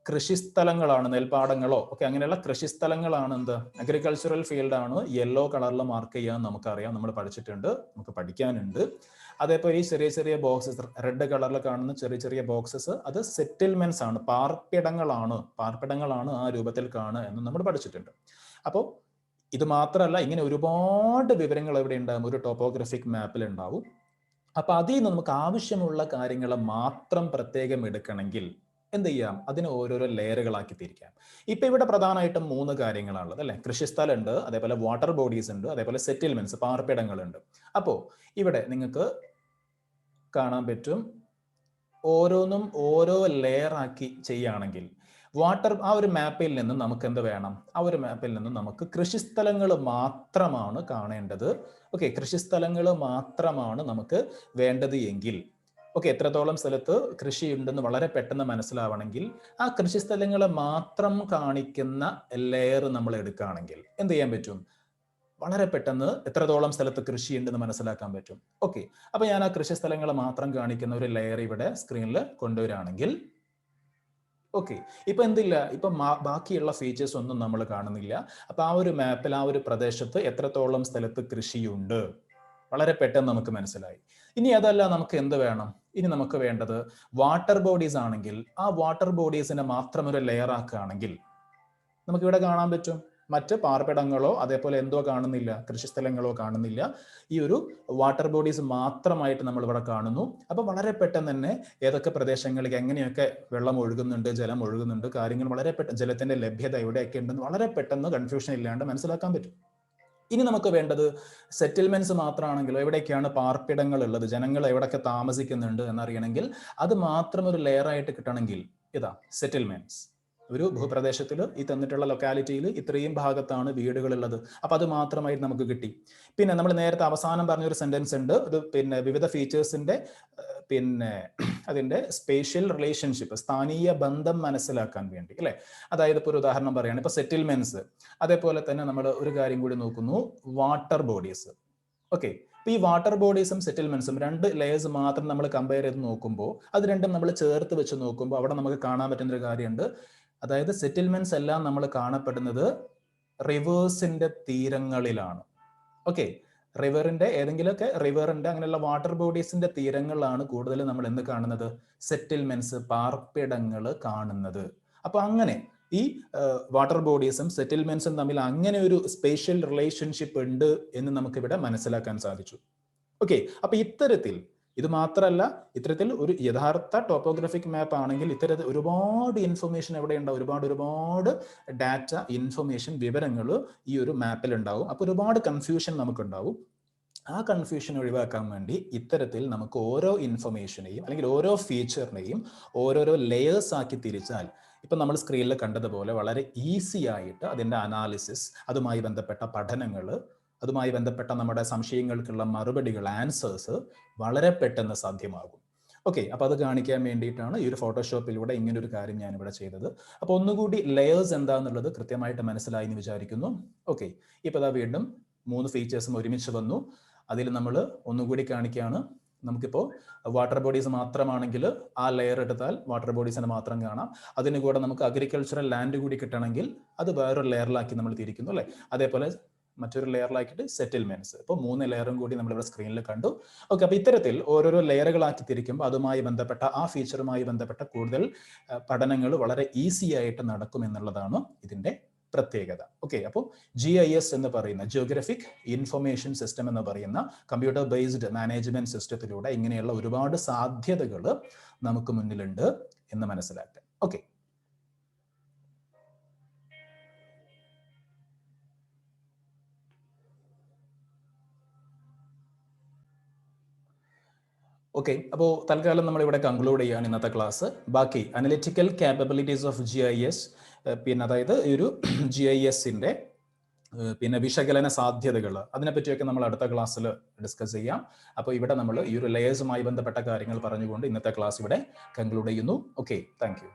[SPEAKER 1] കൃഷിസ്ഥലങ്ങളാണ്, നെൽപ്പാടങ്ങളോ ഒക്കെ അങ്ങനെയുള്ള കൃഷിസ്ഥലങ്ങളാണ്. എന്ത്, അഗ്രികൾച്ചറൽ ഫീൽഡ് ആണ് യെല്ലോ കളറിൽ മാർക്ക് ചെയ്യാൻ നമുക്കറിയാം, നമ്മൾ പഠിച്ചിട്ടുണ്ട്, നമുക്ക് പഠിക്കാനുണ്ട്. അതേപോലെ ഈ ചെറിയ ചെറിയ ബോക്സസ്, റെഡ് കളറിൽ കാണുന്ന ചെറിയ ചെറിയ ബോക്സസ്, അത് സെറ്റിൽമെന്റ്സ് ആണ്, പാർപ്പിടങ്ങളാണ് ആ രൂപത്തിൽ കാണുക എന്ന് നമ്മൾ പഠിച്ചിട്ടുണ്ട്. അപ്പോൾ ഇത് മാത്രമല്ല, ഇങ്ങനെ ഒരുപാട് വിവരങ്ങൾ എവിടെ ഉണ്ടാകും, ഒരു ടോപ്പോഗ്രാഫിക് മാപ്പിൽ ഉണ്ടാവും. അപ്പൊ അതിൽ നിന്ന് നമുക്ക് ആവശ്യമുള്ള കാര്യങ്ങൾ മാത്രം പ്രത്യേകം എടുക്കണമെങ്കിൽ എന്ത് ചെയ്യാം, അതിനെ ഓരോരോ ലെയറുകളാക്കി തിരിക്കാം. ഇപ്പൊ ഇവിടെ പ്രധാനമായിട്ടും 3 കാര്യങ്ങളാണുള്ളത്, അല്ലെ. കൃഷിസ്ഥലം ഉണ്ട്, അതേപോലെ വാട്ടർ ബോഡീസ് ഉണ്ട്, അതേപോലെ സെറ്റിൽമെന്റ്സ്, പാർപ്പിടങ്ങളുണ്ട്. അപ്പോ ഇവിടെ നിങ്ങൾക്ക് കാണാൻ പറ്റും ഓരോന്നും ഓരോ ലെയർ ആക്കി ചെയ്യുകയാണെങ്കിൽ ആ ഒരു മാപ്പിൽ നിന്ന് നമുക്ക് എന്ത് വേണം, ആ ഒരു മാപ്പിൽ നിന്ന് നമുക്ക് കൃഷിസ്ഥലങ്ങൾ മാത്രമാണ് കാണേണ്ടത്. ഓക്കെ, കൃഷിസ്ഥലങ്ങൾ മാത്രമാണ് നമുക്ക് വേണ്ടത് എങ്കിൽ, ഓക്കെ, എത്രത്തോളം സ്ഥലത്ത് കൃഷി ഉണ്ടെന്ന് വളരെ പെട്ടെന്ന് മനസ്സിലാവണമെങ്കിൽ ആ കൃഷിസ്ഥലങ്ങൾ മാത്രം കാണിക്കുന്ന ലെയർ നമ്മൾ എടുക്കുകയാണെങ്കിൽ എന്ത് ചെയ്യാൻ പറ്റും, വളരെ പെട്ടെന്ന് എത്രത്തോളം സ്ഥലത്ത് കൃഷി ഉണ്ടെന്ന് മനസ്സിലാക്കാൻ പറ്റും. ഓക്കെ, അപ്പൊ ഞാൻ ആ കൃഷിസ്ഥലങ്ങൾ മാത്രം കാണിക്കുന്ന ഒരു ലെയർ ഇവിടെ സ്ക്രീനിൽ കൊണ്ടുവരികയാണെങ്കിൽ, ഓക്കെ, ഇപ്പൊ എന്തില്ല, ഇപ്പൊ ബാക്കിയുള്ള ഫീച്ചേഴ്സ് ഒന്നും നമ്മൾ കാണുന്നില്ല. അപ്പൊ ആ ഒരു മാപ്പിൽ ആ ഒരു പ്രദേശത്ത് എത്രത്തോളം സ്ഥലത്ത് കൃഷിയുണ്ട് വളരെ പെട്ടെന്ന് നമുക്ക് മനസ്സിലായി. ഇനി അതല്ല, നമുക്ക് എന്ത് വേണം, ഇനി നമുക്ക് വേണ്ടത് വാട്ടർ ബോഡീസ് ആണെങ്കിൽ ആ വാട്ടർ ബോഡീസിനെ മാത്രം ഒരു ലെയർ ആക്കുകയാണെങ്കിൽ നമുക്കിവിടെ കാണാൻ പറ്റും മറ്റ് പാർപ്പിടങ്ങളോ അതേപോലെ എന്തോ കാണുന്നില്ല, കൃഷിസ്ഥലങ്ങളോ കാണുന്നില്ല, ഈ ഒരു വാട്ടർ ബോഡീസ് മാത്രമായിട്ട് നമ്മൾ ഇവിടെ കാണുന്നു. അപ്പൊ വളരെ പെട്ടെന്ന് തന്നെ ഏതൊക്കെ പ്രദേശങ്ങളിലേക്ക് എങ്ങനെയൊക്കെ വെള്ളം ഒഴുകുന്നുണ്ട്, ജലം ഒഴുകുന്നുണ്ട്, കാര്യങ്ങൾ വളരെ പെട്ടെന്ന്, ജലത്തിന്റെ ലഭ്യത എവിടെയൊക്കെ ഉണ്ടെന്ന് വളരെ പെട്ടെന്ന് കൺഫ്യൂഷൻ ഇല്ലാണ്ട് മനസ്സിലാക്കാൻ പറ്റും. ഇനി നമുക്ക് വേണ്ടത് സെറ്റിൽമെന്റ്സ് മാത്രമാണെങ്കിലോ, എവിടേക്കാണ് പാർപ്പിടങ്ങൾ ഉള്ളത്, ജനങ്ങൾ എവിടെയൊക്കെ താമസിക്കുന്നുണ്ട് എന്നറിയണമെങ്കിൽ അത് മാത്രം ഒരു ലെയർ ആയിട്ട് കിട്ടണമെങ്കിൽ ഇതാ സെറ്റിൽമെന്റ്സ്. ഒരു ഭൂപ്രദേശത്തിൽ ഈ തന്നിട്ടുള്ള ലൊക്കാലിറ്റിയിൽ ഇത്രയും ഭാഗത്താണ് വീടുകളുള്ളത്, അപ്പൊ അത് മാത്രമായിട്ട് നമുക്ക് കിട്ടി. പിന്നെ നമ്മൾ നേരത്തെ അവസാനം പറഞ്ഞൊരു സെന്റൻസ് ഉണ്ട്, ഒരു വിവിധ ഫീച്ചേഴ്സിന്റെ അതിന്റെ സ്പേഷ്യൽ റിലേഷൻഷിപ്പ്, സ്ഥാനീയ ബന്ധം മനസ്സിലാക്കാൻ വേണ്ടി, അല്ലെ. അതായത് ഇപ്പൊ ഒരു ഉദാഹരണം പറയാണ്, ഇപ്പൊ സെറ്റിൽമെന്റ്സ്, അതേപോലെ തന്നെ നമ്മൾ ഒരു കാര്യം കൂടി നോക്കുന്നു, വാട്ടർ ബോഡീസ്. ഓക്കെ, ഇപ്പൊ ഈ വാട്ടർ ബോഡീസും സെറ്റിൽമെന്റ്സും 2 ലെയേഴ്സ് മാത്രം നമ്മൾ കമ്പയർ ചെയ്ത് നോക്കുമ്പോൾ, അത് രണ്ടും നമ്മൾ ചേർത്ത് വെച്ച് നോക്കുമ്പോൾ അവിടെ നമുക്ക് കാണാൻ പറ്റുന്ന ഒരു കാര്യമുണ്ട്. അതായത് സെറ്റിൽമെന്റ്സ് എല്ലാം നമ്മൾ കാണപ്പെടുന്നത് റിവേഴ്സിന്റെ തീരങ്ങളിലാണ്. ഓക്കെ, റിവറിന്റെ ഏതെങ്കിലുമൊക്കെ റിവറിന്റെ അങ്ങനെയുള്ള വാട്ടർ ബോഡീസിന്റെ തീരങ്ങളിലാണ് കൂടുതൽ നമ്മൾ എന്ത് കാണുന്നത്, സെറ്റിൽമെന്റ്സ്, പാർപ്പിടങ്ങൾ കാണുന്നത്. അപ്പൊ അങ്ങനെ ഈ വാട്ടർ ബോഡീസും സെറ്റിൽമെന്റ്സും തമ്മിൽ അങ്ങനെ ഒരു സ്പേഷ്യൽ റിലേഷൻഷിപ്പ് ഉണ്ട് എന്ന് നമുക്ക് ഇവിടെ മനസ്സിലാക്കാൻ സാധിച്ചു. ഓക്കെ, അപ്പൊ ഇത്തരത്തിൽ, ഇത് മാത്രമല്ല, ഇത്തരത്തിൽ ഒരു യഥാർത്ഥ ടോപ്പോഗ്രാഫിക് മാപ്പ് ആണെങ്കിൽ ഇത്തരത്തിൽ ഒരുപാട് ഇൻഫർമേഷൻ എവിടെ ഉണ്ടാവും, ഒരുപാട് ഡാറ്റ, ഇൻഫർമേഷൻ, വിവരങ്ങൾ ഈ ഒരു മാപ്പിൽ ഉണ്ടാവും. അപ്പൊ ഒരുപാട് കൺഫ്യൂഷൻ നമുക്ക് ഉണ്ടാവും. ആ കൺഫ്യൂഷൻ ഒഴിവാക്കാൻ വേണ്ടി ഇത്തരത്തിൽ നമുക്ക് ഓരോ ഇൻഫർമേഷനെയും അല്ലെങ്കിൽ ഓരോ ഫീച്ചറിനെയും ഓരോരോ ലെയേഴ്സ് ആക്കി തിരിച്ചാൽ ഇപ്പം നമ്മൾ സ്ക്രീനിൽ കണ്ടതുപോലെ വളരെ ഈസി ആയിട്ട് അതിൻ്റെ അനാലിസിസ്, അതുമായി ബന്ധപ്പെട്ട പഠനങ്ങൾ, അതുമായി ബന്ധപ്പെട്ട നമ്മുടെ സംശയങ്ങൾക്കുള്ള മറുപടികൾ, ആൻസേഴ്സ് വളരെ പെട്ടെന്ന് സാധ്യമാകും. ഓക്കെ, അപ്പോൾ അത് കാണിക്കാൻ വേണ്ടിയിട്ടാണ് ഈ ഒരു ഫോട്ടോഷോപ്പിലൂടെ ഇങ്ങനെ ഒരു കാര്യം ഞാനിവിടെ ചെയ്തത്. അപ്പോൾ ഒന്നുകൂടി ലെയേഴ്സ് എന്താണെന്നുള്ളത് കൃത്യമായിട്ട് മനസ്സിലായി എന്ന് വിചാരിക്കുന്നു. ഓക്കെ, ഇപ്പോൾ അതാ വീണ്ടും 3 ഫീച്ചേഴ്സും ഒരുമിച്ച് വന്നു. അതിൽ നമ്മൾ ഒന്നുകൂടി കാണിക്കുകയാണ്. നമുക്കിപ്പോൾ വാട്ടർ ബോഡീസ് മാത്രമാണെങ്കിൽ ആ ലെയർ എടുത്താൽ വാട്ടർ ബോഡീസിനെ മാത്രം കാണാം. അതിന് കൂടെ നമുക്ക് അഗ്രികൾച്ചറൽ ലാൻഡ് കൂടി കിട്ടണമെങ്കിൽ അത് വേറൊരു ലെയറിലാക്കി നമ്മൾ തിരിക്കുന്നു അല്ലേ. അതേപോലെ മറ്റൊരു ലെയറിലാക്കിയിട്ട് സെറ്റിൽമെന്റ്സ്. ഇപ്പോൾ 3 ലെയറും കൂടി നമ്മളിവിടെ സ്ക്രീനിൽ കണ്ടു. ഓക്കെ, അപ്പോൾ ഇത്തരത്തിൽ ഓരോരോ ലെയറുകളാക്കി തിരിക്കുമ്പോൾ അതുമായി ബന്ധപ്പെട്ട ആ ഫീച്ചറുമായി ബന്ധപ്പെട്ട കൂടുതൽ പഠനങ്ങൾ വളരെ ഈസി ആയിട്ട് നടക്കും എന്നുള്ളതാണ് ഇതിൻ്റെ പ്രത്യേകത. ഓക്കെ, അപ്പോൾ GIS എന്ന് പറയുന്ന ജിയോഗ്രഫിക് ഇൻഫർമേഷൻ സിസ്റ്റം എന്ന് പറയുന്ന കമ്പ്യൂട്ടർ ബേസ്ഡ് മാനേജ്മെന്റ് സിസ്റ്റത്തിലൂടെ ഇങ്ങനെയുള്ള ഒരുപാട് സാധ്യതകൾ നമുക്ക് മുന്നിലുണ്ട് എന്ന് മനസ്സിലാക്കുക. ഓക്കെ, ഓക്കെ, അപ്പോൾ തൽക്കാലം നമ്മൾ ഇവിടെ കൺക്ലൂഡ് ചെയ്യാണ് ഇന്നത്തെ ക്ലാസ്. ബാക്കി അനലിറ്റിക്കൽ ക്യാപ്പബിലിറ്റീസ് ഓഫ് GIS, പിന്നെ അതായത് ഈ ഒരു GISന്റെ പിന്നെ വിശകലന സാധ്യതകൾ, അതിനെപ്പറ്റിയൊക്കെ നമ്മൾ അടുത്ത ക്ലാസ്സിൽ ഡിസ്കസ് ചെയ്യാം. അപ്പോൾ ഇവിടെ നമ്മൾ ഈ ഒരു ലെയേഴ്സുമായി ബന്ധപ്പെട്ട കാര്യങ്ങൾ പറഞ്ഞുകൊണ്ട് ഇന്നത്തെ ക്ലാസ് ഇവിടെ കൺക്ലൂഡ് ചെയ്യുന്നു. Okay, thank you.